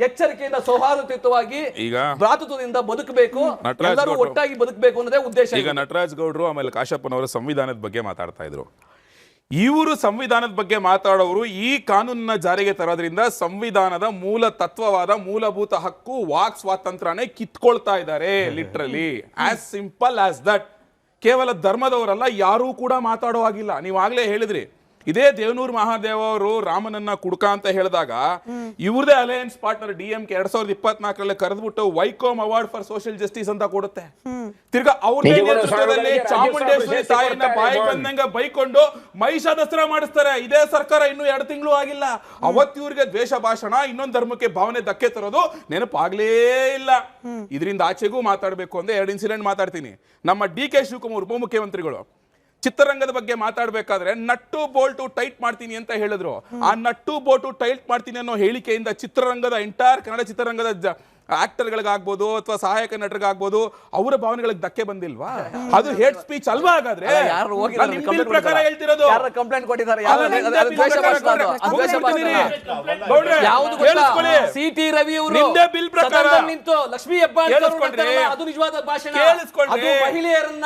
ಎಚ್ಚರಿಕೆಯಿಂದ ಸೌಹಾರ್ದಯುತವಾಗಿ ಈಗ ಭ್ರಾತೃತ್ವದಿಂದ ಬದುಕಬೇಕು, ನಟರಾಜ್ ಎಲ್ಲರೂ ಗೌಡ್ರು. ಒಟ್ಟಾಗಿ ಬದುಕಬೇಕು ಅನ್ನೋದೇ ಉದ್ದೇಶ. ಈಗ ನಟರಾಜ್ ಗೌಡ್ರು ಆಮೇಲೆ ಕಾಶಪ್ಪನವರು ಸಂವಿಧಾನದ ಬಗ್ಗೆ ಮಾತಾಡ್ತಾ ಇದ್ರು. ಇವರು ಸಂವಿಧಾನದ ಬಗ್ಗೆ ಮಾತಾಡೋರು ಈ ಕಾನೂನನ್ನ ಜಾರಿಗೆ ತರೋದ್ರಿಂದ ಸಂವಿಧಾನದ ಮೂಲ ತತ್ವವಾದ ಮೂಲಭೂತ ಹಕ್ಕು ವಾಕ್ ಸ್ವಾತಂತ್ರ್ಯನೇ ಕಿತ್ಕೊಳ್ತಾ ಇದ್ದಾರೆ. Literally as simple as that. ಕೇವಲ ಧರ್ಮದವರಲ್ಲ, ಯಾರೂ ಕೂಡ ಮಾತಾಡೋ ಆಗಿಲ್ಲ. ನೀವಾಗ್ಲೇ ಹೇಳಿದ್ರಿ, ಇದೇ ದೇವನೂರು ಮಹಾದೇವ ಅವರು ರಾಮನನ್ನ ಕುಡ್ಕ ಅಂತ ಹೇಳಿದಾಗ ಇವ್ರದೇ ಅಲಯನ್ಸ್ ಪಾರ್ಟ್ನರ್ DMK 2024 ಕರೆದ್ಬಿಟ್ಟು Vaikom award for social justice ಅಂತ ಕೊಡುತ್ತೆ. ತಿರ್ಗಾ ಅವ್ರ ನೇತೃತ್ವದಲ್ಲಿ ಚಾಮುಂಡೇಶ್ವರಿ ತಾಯಿನ ಬಾಯಿ ಬಂದಂಗ ಬೈಕೊಂಡು ಮಹಿಷ ದಸರಾ ಮಾಡಿಸ್ತಾರೆ. ಇದೇ ಸರ್ಕಾರ ಇನ್ನೂ 2 ತಿಂಗಳು ಆಗಿಲ್ಲ. ಅವತ್ತು ಇವ್ರಿಗೆ ದ್ವೇಷ ಭಾಷಣ, ಇನ್ನೊಂದು ಧರ್ಮಕ್ಕೆ ಭಾವನೆ ಧಕ್ಕೆ ತರೋದು ನೆನಪಾಗ್ಲೇ ಇಲ್ಲ. ಇದರಿಂದ ಆಚೆಗೂ ಮಾತಾಡ್ಬೇಕು ಅಂದ್ರೆ 2 ಇನ್ಸಿಡೆಂಟ್ ಮಾತಾಡ್ತೀನಿ. ನಮ್ಮ DK ಶಿವಕುಮಾರ್ ಉಪಮುಖ್ಯಮಂತ್ರಿಗಳು ಚಿತ್ರರಂಗದ ಬಗ್ಗೆ ಮಾತಾಡ್ಬೇಕಾದ್ರೆ ನಟ್ಟು ಬೋಲ್ಟು ಟೈಟ್ ಮಾಡ್ತೀನಿ ಅಂತ ಹೇಳಿದ್ರು. ಆ ನಟ್ಟು ಬೋಲ್ಟು ಟೈಟ್ ಮಾಡ್ತೀನಿ ಅನ್ನೋ ಹೇಳಿಕೆಯಿಂದ ಚಿತ್ರರಂಗದ ಎಂಟೈರ್ ಕನ್ನಡ ಚಿತ್ರರಂಗದ ಆಕ್ಟರ್ಗಳಿಗಾಗ್ಬೋದು ಅಥವಾ ಸಹಾಯಕ ನಟರಿಗಾಗ್ಬೋದು ಅವರ ಭಾವನೆಗಳಿಗೆ ಧಕ್ಕೆ ಬಂದಿಲ್ವಾ? ಅದು ಹೇಟ್ ಸ್ಪೀಚ್ ಅಲ್ವಾ? ಹಾಗಾದ್ರೆ ಯಾರು ನಾನು ನಿಮ್ಮ ಬಿಲ್ ಪ್ರಕಾರ ಹೇಳ್ತಿರೋದು. ಕಂಪ್ಲೇಂಟ್ ಕೊಟ್ಟಿದ್ದಾರೆ. ಯಾವುದು ಗೊತ್ತಾ? CT ರವಿ ಅವರು ನಿಮ್ದೇ ಬಿಲ್ ಪ್ರಕಾರ ನಿಂತು ಲಕ್ಷ್ಮೀ ಹೆಬ್ಬಾಳ್ಕರ್ ಅದು ನಿಜವಾದ ಭಾಷಣ, ಅದು ಮಹಿಳೆಯರನ್ನ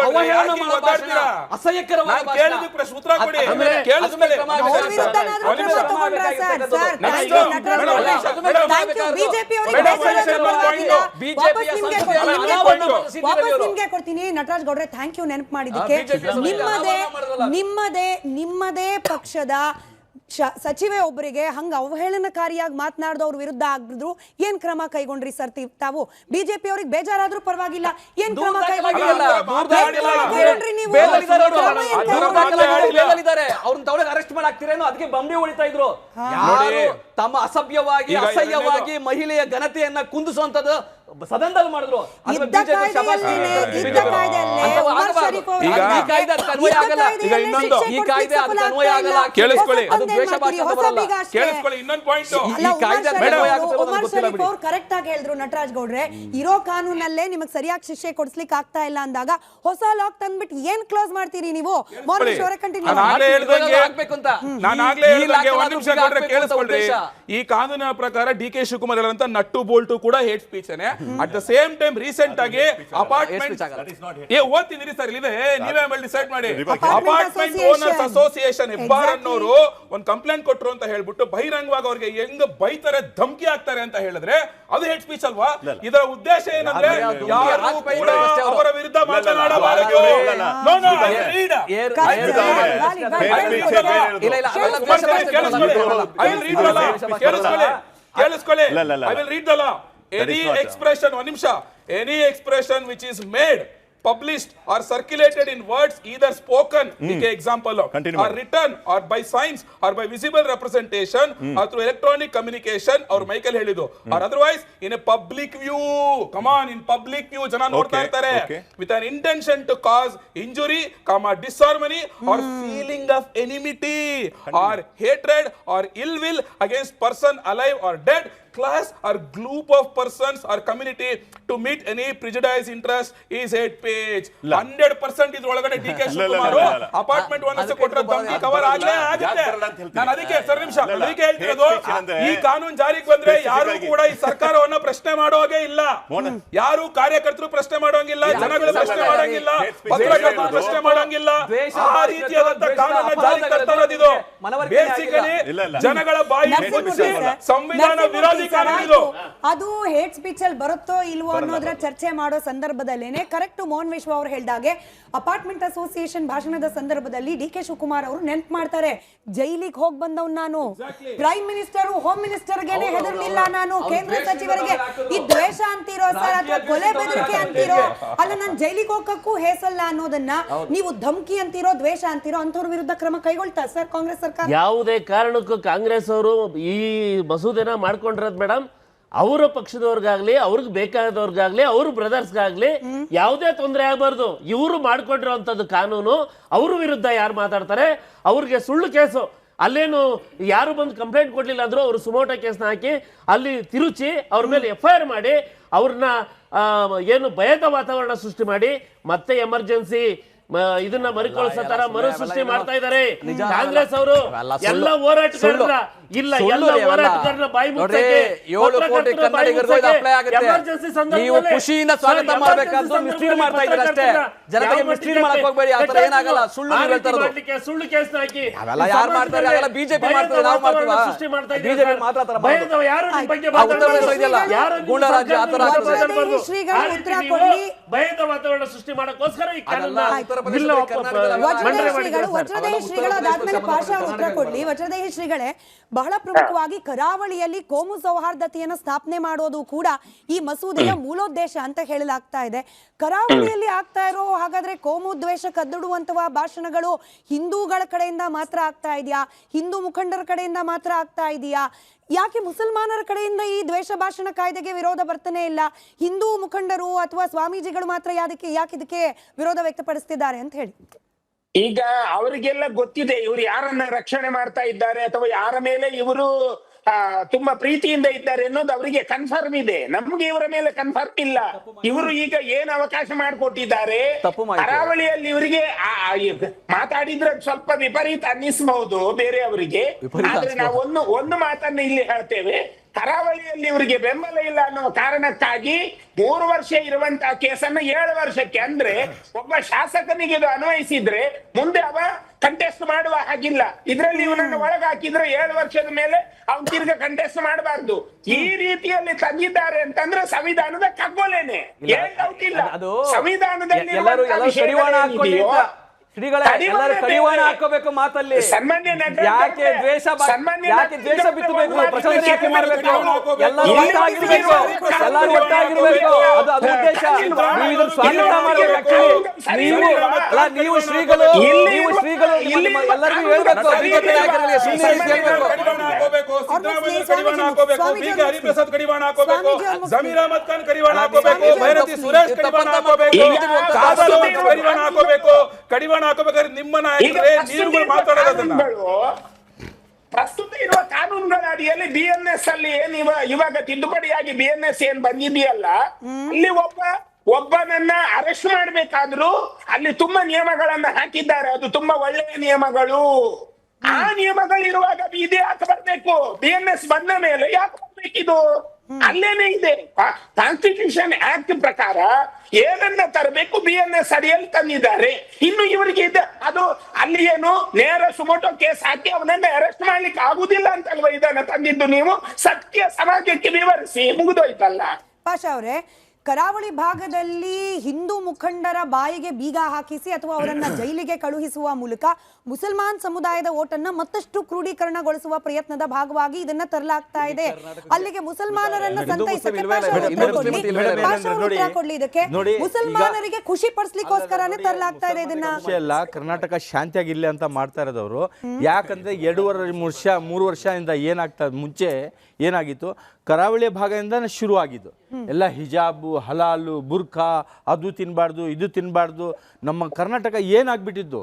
ಅವಹೇಳನ ಮಾಡೋ ಭಾಷಣ, ಅಸಹ್ಯಕರವಾದ ಭಾಷಣ. ಕೇಳಿದ ಪ್ರಶ್ನೆ ಉತ್ತರ ಕೊಡಿ. ಕೇಳಿಸ್ಕೊಳ್ಳಿ. ನಿಮ್ಗೆ ಕೊಡ್ತೀನಿ ನಟರಾಜ್ ಗೌಡ್ರೆ, ಥ್ಯಾಂಕ್ ಯು ನೆನಪು ಮಾಡಿದ್ದಕ್ಕೆ. ನಿಮ್ಮದೇ ಪಕ್ಷದ ಸಚಿವೆ ಒಬ್ಬರಿಗೆ ಹಂಗ ಅವಹೇಳನಕಾರಿಯಾಗಿ ಮಾತನಾಡಿದವ್ರ ವಿರುದ್ಧ ಆಗಿದ್ರು ಏನ್ ಕ್ರಮ ಕೈಗೊಂಡ್ರಿ ಸರ್ ತಾವು? ಬಿಜೆಪಿ ಅವ್ರಿಗೆ ಬೇಜಾರಾದ್ರೂ ಪರವಾಗಿಲ್ಲ, ಏನ್ ಕ್ರಮ ಕೈಗೊಂಡ್ರಿ ನೀವು? ಅವ್ರನ್ನ ಅರೆಸ್ಟ್ ಮಾಡಾಕ್ತಿರೇನೋ, ಅದಕ್ಕೆ ಬಂಬಿ ಹೊಡಿತಾ ಇದ್ರು. ಯಾರು ತಮ್ಮ ಅಸಭ್ಯವಾಗಿ ಅಸಹ್ಯವಾಗಿ ಮಹಿಳೆಯ ಘನತೆಯನ್ನ ಕುಂದಿಸುವಂತದ್ದು ಸದನದಲ್ಲಿ ಮಾಡಿದ್ರು. ಕರೆಕ್ಟ್ ಆಗಿ ಹೇಳಿದ್ರು ನಟರಾಜ್ ಗೌಡ್ರೆ, ಇರೋ ಕಾನೂನಲ್ಲೇ ನಿಮಗೆ ಸರಿಯಾಗಿ ಶಿಕ್ಷೆ ಕೊಡಿಸ್ಲಿಕ್ಕೆ ಆಗ್ತಾ ಇಲ್ಲ ಅಂದಾಗ ಹೊಸ ಲಾಕ್ ತಂದ್ಬಿಟ್ಟು ಏನ್ ಕ್ಲೋಸ್ ಮಾಡ್ತೀರಿ ನೀವು? ಈ ಕಾನೂನಿನ ಪ್ರಕಾರ DK ಶಿವಕುಮಾರ್ ಅಂತ ನಟ್ಟು ಬೋಲ್ಟು ಕೂಡ hate speech. At the same time recent ಆಗಿ ಅಪಾರ್ಟ್ಮೆಂಟ್ ಓದ್ತಿದ್ರಿ ಸರ್, ಇದೆ ನೀವೇ ಮೇಲೆ ಡಿಸೈಡ್ ಮಾಡಿ. ಅಪಾರ್ಟ್ಮೆಂಟ್ ಓನರ್ಸ್ ಅಸೋಸಿಯೇಷನ್ ಹೆಬ್ಬಾರ್ ಅನ್ನೋರು ಒಂದು ಕಂಪ್ಲೇಂಟ್ ಕೊಟ್ರು ಅಂತ ಹೇಳ್ಬಿಟ್ಟು ಬಹಿರಂಗವಾಗಿ ಅವ್ರಿಗೆ ಹೆಂಗ್ ಬೈತಾರೆ, ಧಮಕಿ ಹಾಕ್ತಾರೆ ಅಂತ ಹೇಳಿದ್ರೆ ಅದು ಹೇಟ್ ಸ್ಪೀಚ್ ಅಲ್ವಾ? ಇದರ ಉದ್ದೇಶ ಏನಂದ್ರೆ ಯಾರು ಕೂಡ ಅವರ ವಿರುದ್ಧ ಮಾತನಾಡಬಾರದು. ಕೇಳಿಸ್ಕೊಳ್ಳಿ. I will read the law. Any expression, one nimsha, any expression which is made, published or circulated in words either spoken, example, or written or by signs or by visible representation or through electronic communication or Michael ಹೇಳಿದ್ದು, or otherwise in a public view, come on, in public view ಜನ ನೋಡ್ತಾ ಇರ್ತಾರೆ, with an intention to cause injury, disharmony or feeling of enmity or hatred or ill will against person alive or dead, class or group of persons or community to meet any prejudice interest is hate speech. 100% ಇದ್ರೊಳಗಡೆ DK ಶಿವಕುಮಾರ್ ಅಪಾರ್ಟ್ಮೆಂಟ್ ಓನರ್ಸ್ ಕೊಟ್ಟರೆ ಧಮಕಿ ಕವರ್ ಆಗಲೇ ಆಗುತ್ತೆ. ನಾನು ಅದಕ್ಕೆ ಸರ್ ನಿಮಿಷ ಅದಕ್ಕೆ ಹೇಳ್ತಿರೋದು, ಈ ಕಾನೂನು ಜಾರಿಗೆ ಬಂದ್ರೆ ಯಾರು ಕೂಡ ಈ ಸರ್ಕಾರವನ್ನ ಪ್ರಶ್ನೆ ಮಾಡೋಗೆ ಇಲ್ಲ. ಯಾರು ಕಾರ್ಯಕರ್ತರು ಪ್ರಶ್ನೆ ಮಾಡೋಂಗಿಲ್ಲ, ಜನಗಳು ಪ್ರಶ್ನೆ ಮಾಡೋಂಗಿಲ್ಲ, ಪತ್ರಕರ್ತರು ಪ್ರಶ್ನೆ ಮಾಡೋಂಗಿಲ್ಲ. ಆ ರೀತಿಯಾದಂತ ಕಾನೂನು ಜಾರಿಗೆ ತರ್ತಾ ಇರೋದು ಬೇಸಿಕಲಿ ಜನಗಳ ಬಾಯಿ ಮುಚ್ಚಿ ಸಂವಿಧಾನ ವಿರೋಧಿ. ಅದು ಹೇಟ್ ಸ್ಪೀಚ್ ಅಲ್ಲಿ ಬರುತ್ತೋ ಇಲ್ವೋ ಅನ್ನೋದ್ರ ಚರ್ಚೆ ಮಾಡೋ ಸಂದರ್ಭದಲ್ಲೇನೆ ಕರೆಕ್ಟ್ ಮೋಹನ್ ವಿಶ್ವ ಅವರು ಹೇಳಿದಾಗೆ ಅಪಾರ್ಟ್ಮೆಂಟ್ ಅಸೋಸಿಯೇಷನ್ ಭಾಷಣದ ಸಂದರ್ಭದಲ್ಲಿ DK ಶಿವಕುಮಾರ್ ಅವರು ನೆನ್ಪು ಮಾಡ್ತಾರೆ, ಜೈಲಿಗೆ ಹೋಗಿ ಬಂದವ್ ನಾನು, ಪ್ರೈಮ್ ಮಿನಿಸ್ಟರ್ ಹೋಮ್ ಮಿನಿಸ್ಟರ್ಗೆನೆ ಹೆದರ್ಲಿಲ್ಲ ನಾನು, ಕೇಂದ್ರ ಸಚಿವರಿಗೆ ಈ ದ್ವೇಷ ಅಂತೀರೋ ಸರ್ ಅಥವಾ ಕೊಲೆ ಬೆದರಿಕೆ ಅಂತೀರೋ, ಅಲ್ಲ ನಾನು ಜೈಲಿಗೆ ಹೋಗಕ್ಕೂ ಹೇಸಲ್ಲ ಅನ್ನೋದನ್ನ ನೀವು ಧಮಕಿ ಅಂತೀರೋ ದ್ವೇಷ ಅಂತೀರೋ ಅಂಥವ್ರ ವಿರುದ್ಧ ಕ್ರಮ ಕೈಗೊಳ್ತಾ ಸರ್ ಕಾಂಗ್ರೆಸ್ ಸರ್ಕಾರ? ಯಾವುದೇ ಕಾರಣಕ್ಕೂ ಕಾಂಗ್ರೆಸ್ ಅವರು ಈ ಮಸೂದೆನ ಮಾಡ್ಕೊಂಡಿರೋದು ಮೇಡಮ್, ಅವರ ಪಕ್ಷದವ್ರಿಗಾಗ್ಲಿ ಅವ್ರಿಗೆ ಬೇಕಾದವ್ರಿಗಾಗ್ಲಿ ಅವ್ರ ಬ್ರದರ್ಸ್ಗಾಗ್ಲಿ ಯಾವುದೇ ತೊಂದರೆ ಆಗಬಾರ್ದು. ಇವರು ಮಾಡ್ಕೊಂಡಿರೋಂಥದ್ದು ಕಾನೂನು, ಅವ್ರ ವಿರುದ್ಧ ಯಾರು ಮಾತಾಡ್ತಾರೆ ಅವ್ರಿಗೆ ಸುಳ್ಳು ಕೇಸು, ಅಲ್ಲೇನು ಯಾರು ಬಂದು ಕಂಪ್ಲೇಂಟ್ ಕೊಡ್ಲಿಲ್ಲ ಅಂದ್ರು ಅವರು ಸುಮೋಟೋ ಕೇಸ್ನ ಹಾಕಿ ಅಲ್ಲಿ ತಿರುಚಿ ಅವ್ರ ಮೇಲೆ FIR ಮಾಡಿ ಅವ್ರನ್ನ ಏನು ಭಯದ ವಾತಾವರಣ ಸೃಷ್ಟಿ ಮಾಡಿ ಮತ್ತೆ ಎಮರ್ಜೆನ್ಸಿ ಇದನ್ನ ಮರುಕಳಿಸೋ ತರ ಮರು ಸೃಷ್ಟಿ ಮಾಡ್ತಾ ಇದ್ದಾರೆ ಕಾಂಗ್ರೆಸ್ ಅವರು. ಎಲ್ಲ ಹೋರಾಟಗಾರರ ಇಲ್ಲ ಎಲ್ಲ ಹೋರಾಟಗಾರರ ಬಾಯಿ ಮುಚ್ಚಕ್ಕೆ 7 ಕೋಟಿ ಕನ್ನಡಿಗರಿಗೂ ಇದು ಅಪ್ಲೈ ಆಗುತ್ತೆ. ನೀವು ಖುಷಿಯಿಂದ ಸ್ವಾಗತ ಮಾಡಬೇಕಾದ್ದು ಮಿಸ್ಲೀಡ್ ಮಾಡ್ತಾ ಇದ್ದೀರಾ ಅಷ್ಟೇ. ಜನತೆಗೆ ಮಿಸ್ಲೀಡ್ ಮಾಡಕ್ಕೆ ಹೋಗಬೇಡಿ. ಆ ತರ ಏನಾಗಲ್ಲ. ಸುಳ್ಳು ಹೇಳ್ತಾ ಇರೋದು. ಸುಳ್ಳು ಕೇಸ್ ಹಾಕಿ ಅವೆಲ್ಲ ಯಾರು ಮಾಡ್ತಾರೆ? ಅವೆಲ್ಲ ಬಿಜೆಪಿ ಮಾಡ್ತಾರೆ. ನಾವು ಮಾಡ್ತೀವಾ? ಬಿಜೆಪಿ ಮಾತ್ರ ಆ ತರ ಮಾಡೋದು. ಯಾರು ನಿಮ್ಮ ಬಗ್ಗೆ ಯಾರು ಗೂಂಡಾರಾಜ್ಯ ಆ ತರ ಆಗ್ತದೆ. ಭಯದ ವಾತಾವರಣ ಸೃಷ್ಟಿ ಮಾಡಕ್ಕೋಸ್ಕರ ಈ ಕಾನೂನು ವಜ್ರದೇಹಿ ಶ್ರೀಗಳು ಅದಾದ್ಮೇಲೆ ಪಾಷಾ ಅವರು ಉತ್ತರ ಕೊಡ್ಲಿ. ವಜ್ರದೇಹಿ ಶ್ರೀಗಳೇ, ಬಹಳ ಪ್ರಮುಖವಾಗಿ ಕರಾವಳಿಯಲ್ಲಿ ಕೋಮು ಸೌಹಾರ್ದತೆಯನ್ನು ಸ್ಥಾಪನೆ ಮಾಡೋದು ಕೂಡ ಈ ಮಸೂದೆಯ ಮೂಲೋದ್ದೇಶ ಅಂತ ಹೇಳಲಾಗ್ತಾ ಇದೆ. ಕರಾವಳಿಯಲ್ಲಿ ಆಗ್ತಾ ಇರೋ ಹಾಗಾದ್ರೆ ಕೋಮು ದ್ವೇಷ ಕದ್ದಿಡುವಂತಹ ಭಾಷಣಗಳು ಹಿಂದೂಗಳ ಕಡೆಯಿಂದ ಮಾತ್ರ ಆಗ್ತಾ ಇದೆಯಾ? ಹಿಂದೂ ಮುಖಂಡರ ಕಡೆಯಿಂದ ಮಾತ್ರ ಆಗ್ತಾ ಇದೆಯಾ? ಯಾಕೆ ಮುಸಲ್ಮಾನರ ಕಡೆಯಿಂದ ಈ ದ್ವೇಷ ಭಾಷಣ ಕಾಯ್ದೆಗೆ ವಿರೋಧ ಬರ್ತಾನೆ ಇಲ್ಲ? ಹಿಂದೂ ಮುಖಂಡರು ಅಥವಾ ಸ್ವಾಮೀಜಿಗಳು ಮಾತ್ರ ಯಾಕೆ ಇದಕ್ಕೆ ವಿರೋಧ ವ್ಯಕ್ತಪಡಿಸ್ತಿದ್ದಾರೆ ಅಂತ ಹೇಳಿ. ಈಗ ಅವರಿಗೆಲ್ಲ ಗೊತ್ತಿದೆ ಇವರು ಯಾರನ್ನ ರಕ್ಷಣೆ ಮಾಡ್ತಾ ಇದ್ದಾರೆ ಅಥವಾ ಯಾರ ಮೇಲೆ ಇವರು ತುಂಬಾ ಪ್ರೀತಿಯಿಂದ ಇದ್ದಾರೆ ಅನ್ನೋದು ಅವರಿಗೆ ಕನ್ಫರ್ಮ್ ಇದೆ. ನಮ್ಗೆ ಇವರ ಮೇಲೆ ಕನ್ಫರ್ಮ್ ಇಲ್ಲ. ಇವರು ಈಗ ಏನ್ ಅವಕಾಶ ಮಾಡಿಕೊಟ್ಟಿದ್ದಾರೆ ಕರಾವಳಿಯಲ್ಲಿ ಇವರಿಗೆ ಮಾತಾಡಿದ್ರೆ ಸ್ವಲ್ಪ ವಿಪರೀತ ಅನ್ನಿಸಬಹುದು ಬೇರೆಯವರಿಗೆ. ಆದ್ರೆ ನಾವು ಒಂದು ಮಾತನ್ನ ಇಲ್ಲಿ ಹೇಳ್ತೇವೆ, ಕರಾವಳಿಯಲ್ಲಿ ಇವರಿಗೆ ಬೆಂಬಲ ಇಲ್ಲ ಅನ್ನೋ ಕಾರಣಕ್ಕಾಗಿ 3 ವರ್ಷ ಇರುವಂತಹ ಕೇಸನ್ನ 7 ವರ್ಷಕ್ಕೆ, ಅಂದ್ರೆ ಒಬ್ಬ ಶಾಸಕನಿಗೆ ಇದು ಅನ್ವಯಿಸಿದ್ರೆ ಮುಂದೆ ಅವ ಕಂಟೆಸ್ಟ್ ಮಾಡುವ ಹಾಗಿಲ್ಲ. ಇದ್ರಲ್ಲಿ ಇವನನ್ನು ಒಳಗಾಕಿದ್ರೆ 7 ವರ್ಷದ ಮೇಲೆ ಅವನ್ ತಿರ್ಗ ಕಂಟೆಸ್ಟ್ ಮಾಡಬಾರ್ದು. ಈ ರೀತಿಯಲ್ಲಿ ತಂದಿದ್ದಾರೆ ಅಂತಂದ್ರೆ ಸಂವಿಧಾನದ ಕಗ್ಗೊಲೆನೆ, ಏನ್ ಡೌಟ್ ಇಲ್ಲ. ಸಂವಿಧಾನದಲ್ಲಿ ಶ್ರೀಗಳೇ ಎಲ್ಲರೂ ಕಡಿವಾಣ ಹಾಕೋಬೇಕು ಮಾತಲ್ಲಿ. ಯಾಕೆ ದ್ವೇಷ ಬಿತ್ತಬೇಕು? ಪ್ರಶಂಸೆ ಮಾಡಬೇಕು. ಎಲ್ಲರೂ ಒಟ್ಟಾಗಿರ್ಬೇಕು. ಅದು ಉದ್ದೇಶ. ನೀವು ಇದ್ರ ಸ್ವಾಗತ ಮಾಡಬೇಕು. ನೀವು ಶ್ರೀಗಳು ಎಲ್ಲರಿಗೂ ಹೇಳ್ಬೇಕು. ಬಿಜೆಪಿ ನಾಯಕರಿಗೆ ಸುಮ್ಮನೆ ಹೇಳ್ಬೇಕು. ಹರಿಪ್ರಸಾದ್ ಕಡಿವಾಣ ಹಾಕೋಬೇಕು, ಜಮೀರ್ ಅಹಮದ್ ಖಾನ್ ಕಡಿವಾಣ ಹಾಕೋಬೇಕು, ಭೈರತಿ ಸುರೇಶ್ ಕಡಿವಾಣ ಹಾಕೋಬೇಕು, ಕಡಿವಾಣ ಹಾಕೋಬೇಕು. ಕಡಿವಾಣ ಹಾಕೋಬೇಕಾದ್ರೆ ನಿಮ್ಮ ನಾಯಕರೇ ನೀವುಗಳು ಮಾತಾಡೋದನ್ನ ಪ್ರಸ್ತುತ ಇರುವ ಕಾನೂನುಗಳ ಅಡಿಯಲ್ಲಿ BNS ಅಲ್ಲಿ ಏನ್ ಇವಾಗ ತಿದ್ದುಪಡಿಯಾಗಿ BNS ಏನ್ ಬಂದಿದೆಯಲ್ಲ, ಅಲ್ಲಿ ಒಬ್ಬನನ್ನ ಅರೆಸ್ಟ್ ಮಾಡ್ಬೇಕಾದ್ರೂ ಅಲ್ಲಿ ತುಂಬಾ ನಿಯಮಗಳನ್ನ ಹಾಕಿದ್ದಾರೆ. ಅದು ತುಂಬಾ ಒಳ್ಳೆಯ ನಿಯಮಗಳು. ಆ ನಿಯಮಗಳಿರುವಾಗ ಇದು ಯಾಕೆ ಬರ್ಬೇಕು? BNS ಬಂದ ಮೇಲೆ ಯಾಕೆ ಬರ್ಬೇಕಿದು? ಅಲ್ಲೇನೆ ಇದೆ. ಕಾನ್ಸ್ಟಿಟ್ಯೂಷನ್ ಆಕ್ಟ್ ಪ್ರಕಾರ ಏನನ್ನ ತರಬೇಕು BNS ಅಡಿಯಲ್ಲಿ ತಂದಿದ್ದಾರೆ. ಇನ್ನು ಇವರಿಗೆ ಇದೆ ಅದು ಅಲ್ಲಿ ಏನು ನೇರ ಸುಮೋಟೋ ಕೇಸ್ ಹಾಕಿ ಅವನನ್ನ ಅರೆಸ್ಟ್ ಮಾಡ್ಲಿಕ್ಕೆ ಆಗುದಿಲ್ಲ ಅಂತಲ್ವಾ ಇದನ್ನ ತಂದಿದ್ದು? ನೀವು ಸತ್ಯ ಸಮಾಜಕ್ಕೆ ವಿವರಿಸಿ, ಮುಗಿದೋಯ್ತಲ್ಲ. ಪಾಷಾ ಅವರೇ, ಕರಾವಳಿ ಭಾಗದಲ್ಲಿ ಹಿಂದೂ ಮುಖಂಡರ ಬಾಯಿಗೆ ಬೀಗ ಹಾಕಿಸಿ ಅಥವಾ ಅವರನ್ನ ಜೈಲಿಗೆ ಕಳುಹಿಸುವ ಮೂಲಕ ಮುಸಲ್ಮಾನ್ ಸಮುದಾಯದ ಓಟನ್ನ ಮತ್ತಷ್ಟು ಕ್ರೋಢೀಕರಣಗೊಳಿಸುವ ಪ್ರಯತ್ನದ ಭಾಗವಾಗಿ ಇದನ್ನ ತರಲಾಗ್ತಾ ಇದೆ. ಅಲ್ಲಿಗೆ ಮುಸಲ್ಮಾನರನ್ನ ಸಂತೈಸಕ್ಕೆ ಇದಕ್ಕೆ ಮುಸಲ್ಮಾನರಿಗೆ ಖುಷಿ ಪಡಿಸ್ಲಿಕ್ಕೋಸ್ಕರನೇ ತರಲಾಗ್ತಾ ಇದೆ ಇದನ್ನ. ಕರ್ನಾಟಕ ಶಾಂತಿಯಾಗಿರ್ಲಿ ಅಂತ ಮಾಡ್ತಾ ಇರೋದವರು. ಯಾಕಂದ್ರೆ 2-3 ವರ್ಷದಿಂದ ಏನಾಗ್ತಾ ಮುಂಚೆ ಏನಾಗಿತ್ತು, ಕರಾವಳಿ ಭಾಗದಿಂದ ಶುರು ಆಗಿದ್ದು ಎಲ್ಲ ಹಿಜಾಬು, ಹಲಾಲು, ಬುರ್ಖಾ, ಅದು ತಿನ್ಬಾರ್ದು ಇದು ತಿನ್ಬಾರ್ದು. ನಮ್ಮ ಕರ್ನಾಟಕ ಏನಾಗ್ಬಿಟ್ಟಿದ್ದು,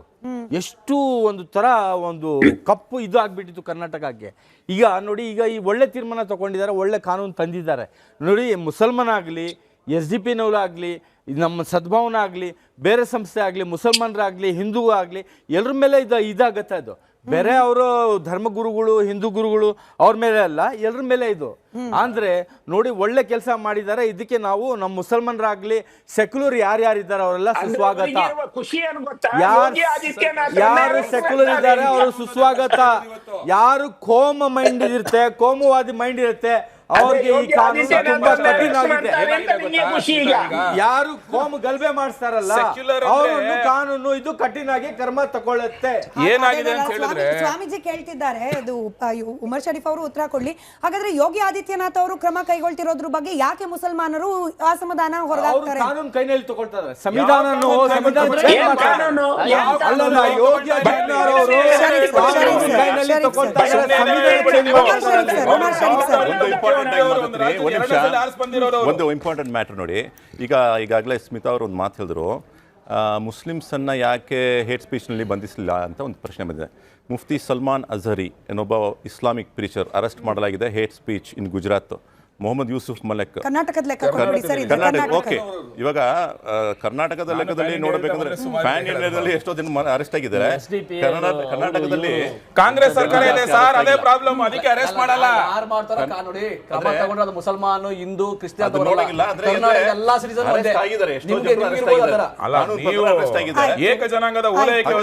ಎಷ್ಟು ಒಂದು ತರ ಒಂದು ಕಪ್ಪು ಇದು ಆಗ್ಬಿಟ್ಟಿತ್ತು ಕರ್ನಾಟಕಕ್ಕೆ. ಈಗ ನೋಡಿ, ಈಗ ಈ ಒಳ್ಳೆ ತೀರ್ಮಾನ ತಗೊಂಡಿದ್ದಾರೆ, ಒಳ್ಳೆ ಕಾನೂನು ತಂದಿದ್ದಾರೆ ನೋಡಿ. ಮುಸಲ್ಮಾನಾಗಲಿ, SDP-ನವರಾಗಲಿ, ನಮ್ಮ ಸದ್ಭಾವನ ಆಗಲಿ, ಬೇರೆ ಸಂಸ್ಥೆ ಆಗಲಿ, ಮುಸಲ್ಮಾನರಾಗಲಿ, ಹಿಂದೂ ಆಗಲಿ, ಎಲ್ಲರ ಮೇಲೆ ಇದಾಗತ್ತೆ. ಅದು ಬೇರೆ ಅವರು ಧರ್ಮಗುರುಗಳು, ಹಿಂದೂ ಗುರುಗಳು ಅವ್ರ ಮೇಲೆ ಅಲ್ಲ, ಎಲ್ಲರ ಮೇಲೆ ಇದು. ಅಂದ್ರೆ ನೋಡಿ, ಒಳ್ಳೆ ಕೆಲಸ ಮಾಡಿದ್ದಾರೆ. ಇದಕ್ಕೆ ನಾವು ನಮ್ಮ ಮುಸಲ್ಮಾನರಾಗ್ಲಿ, ಸೆಕ್ಯುಲರ್ ಯಾರ್ಯಾರಿದ್ದಾರೆ ಅವರೆಲ್ಲ ಸುಸ್ವಾಗತ. ಯಾರು ಸೆಕ್ಯುಲರ್ ಇದ್ದಾರೆ ಅವರು ಸುಸ್ವಾಗತ. ಯಾರು ಕೋಮ ಮೈಂಡ್ ಇರುತ್ತೆ, ಕೋಮುವಾದಿ ಮೈಂಡ್ ಇರುತ್ತೆ, ಅವ್ರಿಗೆ ಈ ಕಾನೂನು ತುಂಬಾ ಕಠಿಣ ಆಗಿದೆ. ಯಾರು ಕೋಮು ಗಲಭೆ ಮಾಡಿಸ್ತಾರಲ್ಲ ಅವರನ್ನು ಕಾನೂನು ಇದು ಕಠಿಣ ಆಗಿ ಕ್ರಮ ತಗೊಳ್ಳುತ್ತೆ. ಏನಾಗಿದೆ ಅಂತ ಹೇಳಿದ್ರೆ, ಸ್ವಾಮೀಜಿ ಕೇಳ್ತಿದ್ದಾರೆ, ಇದು ಉಮರ್ ಶರೀಫ್ ಅವರು ಉತ್ತರ ಕೊಡ್ಲಿ. ಹಾಗಾದ್ರೆ ಯೋಗಿ ಆದಿತ್ಯನಾಥ್ ಅವರು ಕ್ರಮ ಕೈಗೊಳ್ತಿರೋದ್ರ ಬಗ್ಗೆ ಯಾಕೆ ಮುಸಲ್ಮಾನರು ಅಸಮಾಧಾನ ಹೊರಗಾಗ್ತಾರೆ? ಕಾನೂನು ಕೈನಲ್ಲಿ ತಗೊಳ್ತಾರೆ. ಸಂವಿಧಾನ ಯೋಗಿ ಆದಿತ್ಯನಾಥ್ ಅವರು ಕೈನಲ್ಲಿ ತಗೊಳ್ತಾರೆ. ಒಂದು ಇಂಪಾರ್ಟೆಂಟ್ ಮ್ಯಾಟರ್ ನೋಡಿ. ಈಗಾಗಲೇ ಸ್ಮಿತಾ ಅವರು ಒಂದು ಮಾತು ಹೇಳಿದ್ರು, ಮುಸ್ಲಿಮ್ಸನ್ನು ಯಾಕೆ ಹೇಟ್ ಸ್ಪೀಚ್ನಲ್ಲಿ ಬಂಧಿಸಲಿಲ್ಲ ಅಂತ ಒಂದು ಪ್ರಶ್ನೆ ಬಂದಿದೆ. ಮುಫ್ತಿ ಸಲ್ಮಾನ್ ಅಜಹರಿ ಏನೊಬ್ಬ ಇಸ್ಲಾಮಿಕ್ ಪ್ರೀಚರ್ ಅರೆಸ್ಟ್ ಮಾಡಲಾಗಿದೆ hate speech in Gujarat Mohammed Yusuf Malek ಕರ್ನಾಟಕದ ಲೆಕ್ಕ ಕೊಡಿ ಸರ್, ಇದು ಕರ್ನಾಟಕ. ಕರ್ನಾಟಕ. ಓಕೆ, ಇವಾಗ ಕರ್ನಾಟಕದ ಲೆಕ್ಕದಲ್ಲಿ ನೋಡಬೇಕಂದ್ರೆ ಪ್ಯಾನ್ ಇಂಡಿಯಾದಲ್ಲಿ ಎಷ್ಟೋ ಜನ ಅರೆಸ್ಟ್ ಆಗಿದ್ದಾರೆ. ಕರ್ನಾಟಕದಲ್ಲಿ ಕಾಂಗ್ರೆಸ್ ಸರ್ಕಾರ ಇದೆ ಸರ್, ಅದೇ ಪ್ರಾಬ್ಲಮ್, ಅದಕ್ಕೆ ಅರೆಸ್ಟ್ ಮಾಡಲ್ಲ. ಯಾರು ಮಾಡ್ತಾರೋ ನೋಡಿ, ಕ್ರಮ ತಗೊಂಡ್ರೆ ಅದು ಮುಸಲ್ಮಾನ್, ಹಿಂದೂ, ಕ್ರಿಶ್ಚಿಯನ್ ಅದು ನೋಡಂಗಿಲ್ಲ. ಆದ್ರೆ ಎಲ್ಲಾ ಸಿಟಿಸನ್ ಅರೆಸ್ಟ್ ಆಗಿದ್ದಾರೆ, ಎಷ್ಟೋ ಜನ ಅರೆಸ್ಟ್ ಆಗಿದ್ದಾರೆ. ಅಲ್ಲ, ನೀವು ಅರೆಸ್ಟ್ ಆಗಿದ್ದಾರೆ. ಏಕ ಜನಾಂಗದ ಓಲೈಕೆ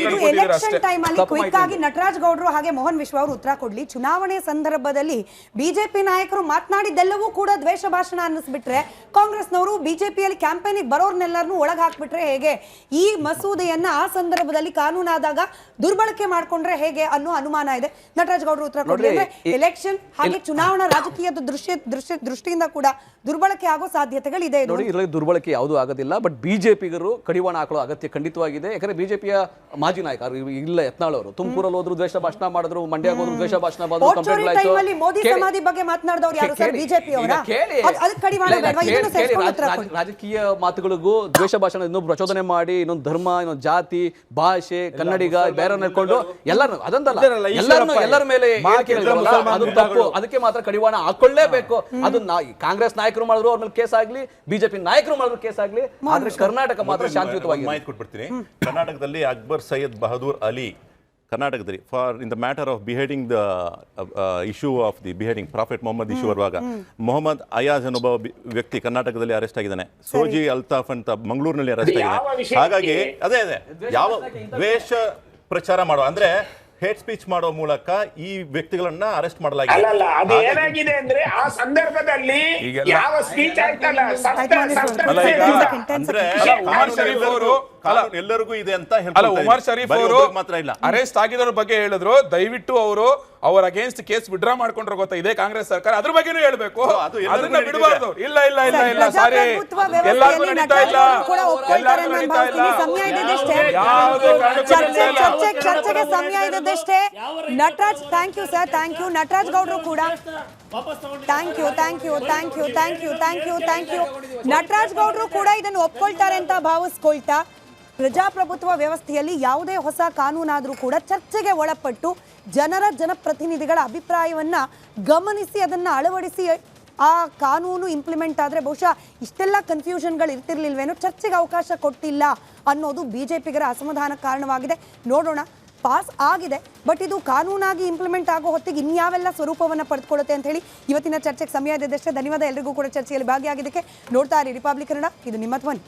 ಇದು ಎಲೆಕ್ಷನ್ ಟೈಮ್ ಅಲ್ಲಿ ಕ್ವಿಕ್ ಆಗಿ ನಟರಾಜ್ ಗೌಡ್ರು ಹಾಗೆ ಮೋಹನ್ ವಿಶ್ವ ಅವರು ಉತ್ತರ ಕೊಡ್ಲಿ. ಚುನಾವಣೆ ಸಂದರ್ಭದಲ್ಲಿ ಬಿಜೆಪಿ ನಾಯಕರು ಮಾತನಾಡಿದ್ದೆಲ್ಲವೂ ಕೂಡ ದ್ವೇಷ ಭಾಷಣ ಅನ್ನಿಸ್ಬಿಟ್ರೆ, ಕಾಂಗ್ರೆಸ್ನವರು ಬಿಜೆಪಿಯಲ್ಲಿ ಕ್ಯಾಂಪೇನಿಗೆ ಬರೋರ್ನೆಲ್ಲರನ್ನೂ ಒಳಗೆ ಹಾಕ್ಬಿಟ್ರೆ ಹೇಗೆ? ಈ ಮಸೂದೆಯನ್ನ ಆ ಸಂದರ್ಭದಲ್ಲಿ ಕಾನೂನಾದಾಗ ದುರ್ಬಳಕೆ ಮಾಡ್ಕೊಂಡ್ರೆ ಹೇಗೆ ಅನ್ನೋ ಅನುಮಾನ ಇದೆ. ನಟರಾಜ್ ಗೌಡ್ರು ಉತ್ತರ ಕೊಡ್ಲಿ. ಅಂದ್ರೆ ಎಲೆಕ್ಷನ್ ಹಾಗೆ ಚುನಾವಣಾ ರಾಜಕೀಯದ ದೃಷ್ಟಿಯಿಂದ ಕೂಡ ದುರ್ಬಳಕೆ ಆಗೋ ಸಾಧ್ಯತೆಗಳಿದೆ. ನೋಡಿ, ಇದರಲ್ಲಿ ದುರ್ಬಳಕೆ ಯಾವುದೂ ಆಗೋದಿಲ್ಲ. ಬಟ್ ಬಿಜೆಪಿಗರು ಕಡಿವಾಣ ಹಾಕೊಳ್ಳೋ ಅಗತ್ಯ ಖಂಡಿತವಾಗಿದೆ. ಯಾಕಂದ್ರೆ ಬಿಜೆಪಿಯ ಮಾಜಿ ನಾಯಕ ಇಲ್ಲ ಯತ್ನಾಳ್ ಅವರು ತುಮಕೂರಲ್ಲಿ ಹೋದ್ರು ದ್ವೇಷ ಭಾಷಣ ಮಾಡಿದ್ರು, ಮಂಡ್ಯ ಹೋದ್ರು ದ್ವೇಷ ಭಾಷಣ ಮಾಡಿದ್ರು, ಮೋದಿ ಸಮಾಧಿ ಬಗ್ಗೆ ಮಾತನಾಡಿದವರು ಯಾರು ಸರ್? ಬಿಜೆಪಿ ಅವರ ರಾಜಕೀಯ ಮಾತುಗಳಿಗೂ ದ್ವೇಷ ಭಾಷಣ ಇನ್ನೊಬ್ರು ಪ್ರಚೋದನೆ ಮಾಡಿ ಇನ್ನೊಂದು ಧರ್ಮ, ಇನ್ನೊಂದು ಜಾತಿ, ಭಾಷೆ, ಕನ್ನಡಿಗ ಬೇರೆ ಹೇಳ್ಕೊಂಡು ಎಲ್ಲರೂ ಅದಂತಲ್ಲ, ಎಲ್ಲರ ಮೇಲೆ ಅದು ತಪ್ಪು. ಅದಕ್ಕೆ ಮಾತ್ರ ಕಡಿವಾಣ ಹಾಕೊಳ್ಳೇಬೇಕು. ಅದು ಕಾಂಗ್ರೆಸ್ ನಾಯಕರು ಮಾಡಿದ್ರು ಅವ್ರ ಮೇಲೆ ಕೇಸ್ ಆಗ್ಲಿ, ಬಿಜೆಪಿ ನಾಯಕರು ಮಾಡಿದ್ರು ಕೇಸ್ ಆಗ್ಲಿ, ಆದ್ರೆ ಕರ್ನಾಟಕ ಮಾತ್ರ ಶಾಂತಿಯುತವಾಗಿ. ಮಾಹಿತಿ ಕೊಟ್ಬಿಡ್ತೀನಿ. ಕರ್ನಾಟಕದಲ್ಲಿ ಅಕ್ಬರ್ ಸೈಯದ್ ಬಹದ್ದೂರ್ ಅಲಿ, ಕರ್ನಾಟಕದಲ್ಲಿ for in the matter of beheading the issue of the beheading prophet Mohammed issue ಬರುವಾಗ ಮೊಹಮ್ಮದ್ ಅಯಾಜ್ ಅನ್ನೊಬ್ಬ ವ್ಯಕ್ತಿ ಕರ್ನಾಟಕದಲ್ಲಿ ಅರೆಸ್ಟ್ ಆಗಿದ್ದಾನೆ. ಸೋಜಿ ಅಲ್ತಾಫ್ ಅಂತ ಮಂಗಳೂರಿನಲ್ಲಿ ಅರೆಸ್ಟ್ ಆಗಿದ್ದಾನೆ. ಹಾಗಾಗಿ ಅದೇ ಯಾವ ದ್ವೇಷ ಪ್ರಚಾರ ಮಾಡುವ ಅಂದ್ರೆ ಹೇಟ್ ಸ್ಪೀಚ್ ಮಾಡೋ ಮೂಲಕ ಈ ವ್ಯಕ್ತಿಗಳನ್ನ ಅರೆಸ್ಟ್ ಮಾಡಲಾಗಿದೆ. ಅಲ್ಲ, ಅದು ಏನಾಗಿದೆ ಅಂದ್ರೆ ಆ ಸಂದರ್ಭದಲ್ಲಿ ಯಾವ ಸ್ಪೀಚ್ ಆಯ್ತಲ್ಲ, ಅಂದ್ರೆ ಉಮರ್ ಶರೀಫ್ ಅವರು ಎಲ್ಲರಿಗೂ ಇದೆ ಅಂತ ಅಲ್ಲ, ಉಮರ್ ಶರೀಫ್ ಅವರು ಮಾತ್ರ ಇಲ್ಲ, ಅರೆಸ್ಟ್ ಆಗಿರೋರ ಬಗ್ಗೆ ಹೇಳಿದ್ರು. ದಯವಿಟ್ಟು ಅವರು ಅವರ ಅಗೇನ್ಸ್ಟ್ ಕೇಸ್ ವಿಡ್ರಾ ಮಾಡ್ಕೊಂಡ್ರೆ ಗೊತ್ತಾ ಇದೆ ಕಾಂಗ್ರೆಸ್ ಸರ್ಕಾರ, ಅದ್ರ ಬಗ್ಗೆನೂ ಹೇಳ್ಬೇಕು, ಅದನ್ನ ಬಿಡಬಾರ್ದು. ಇಲ್ಲ ಇಲ್ಲ ಇಲ್ಲ ಇಲ್ಲ ಸಾರಿ, ಎಲ್ಲಾರ್ಗೂ ನಡೀತಾ ಇಲ್ಲ, ಎಲ್ಲಾರ್ಗೂ ನಡೀತಾ ಇಲ್ಲ, ಚರ್ಚೆಗೆ ಸಮಯ ಇದಷ್ಟೇ. Nataraj, thank you sir, thank you. Nataraj ಗೌಡ್ರು ಕೂಡ ಥ್ಯಾಂಕ್ ಯು. ನಟರಾಜ್ ಗೌಡ್ರು ಕೂಡ ಇದನ್ನು ಒಪ್ಕೊಳ್ತಾರೆ ಅಂತ ಭಾವಿಸ್ಕೊಳ್ತಾ, ಪ್ರಜಾಪ್ರಭುತ್ವ ವ್ಯವಸ್ಥೆಯಲ್ಲಿ ಯಾವುದೇ ಹೊಸ ಕಾನೂನಾದರೂ ಕೂಡ ಚರ್ಚೆಗೆ ಒಳಪಟ್ಟು ಜನಪ್ರತಿನಿಧಿಗಳ ಅಭಿಪ್ರಾಯವನ್ನ ಗಮನಿಸಿ ಅದನ್ನ ಅಳವಡಿಸಿ ಆ ಕಾನೂನು ಇಂಪ್ಲಿಮೆಂಟ್ ಆದರೆ ಬಹುಶಃ ಇಷ್ಟೆಲ್ಲ ಕನ್ಫ್ಯೂಷನ್ಗಳು ಇರ್ತಿರ್ಲಿಲ್ವೇನೋ. ಚರ್ಚೆಗೆ ಅವಕಾಶ ಕೊಟ್ಟಿಲ್ಲ ಅನ್ನೋದು ಬಿಜೆಪಿಗರ ಅಸಮಾಧಾನ ಕಾರಣವಾಗಿದೆ. ನೋಡೋಣ, ಪಾಸ್ ಆಗಿದೆ, ಬಟ್ ಇದು ಕಾನೂನಾಗಿ ಇಂಪ್ಲಿಮೆಂಟ್ ಆಗೋ ಹೊತ್ತಿಗೆ ಇನ್ಯಾವೆಲ್ಲ ಸ್ವರೂಪವನ್ನು ಪಡೆದುಕೊಳ್ಳುತ್ತೆ ಅಂತ ಹೇಳಿ ಇವತ್ತಿನ ಚರ್ಚೆಗೆ ಸಮಯ ಇದೆಯಷ್ಟೇ. ಧನ್ಯವಾದ ಎಲ್ರಿಗೂ ಕೂಡ ಚರ್ಚೆಯಲ್ಲಿ ಭಾಗಿಯಾಗಿದ್ದಕ್ಕೆ. ನೋಡ್ತಾ ಇರಿ ರಿಪಬ್ಲಿಕ್ ಕನ್ನಡ, ಇದು ನಿಮ್ಮ ಧ್ವನಿ.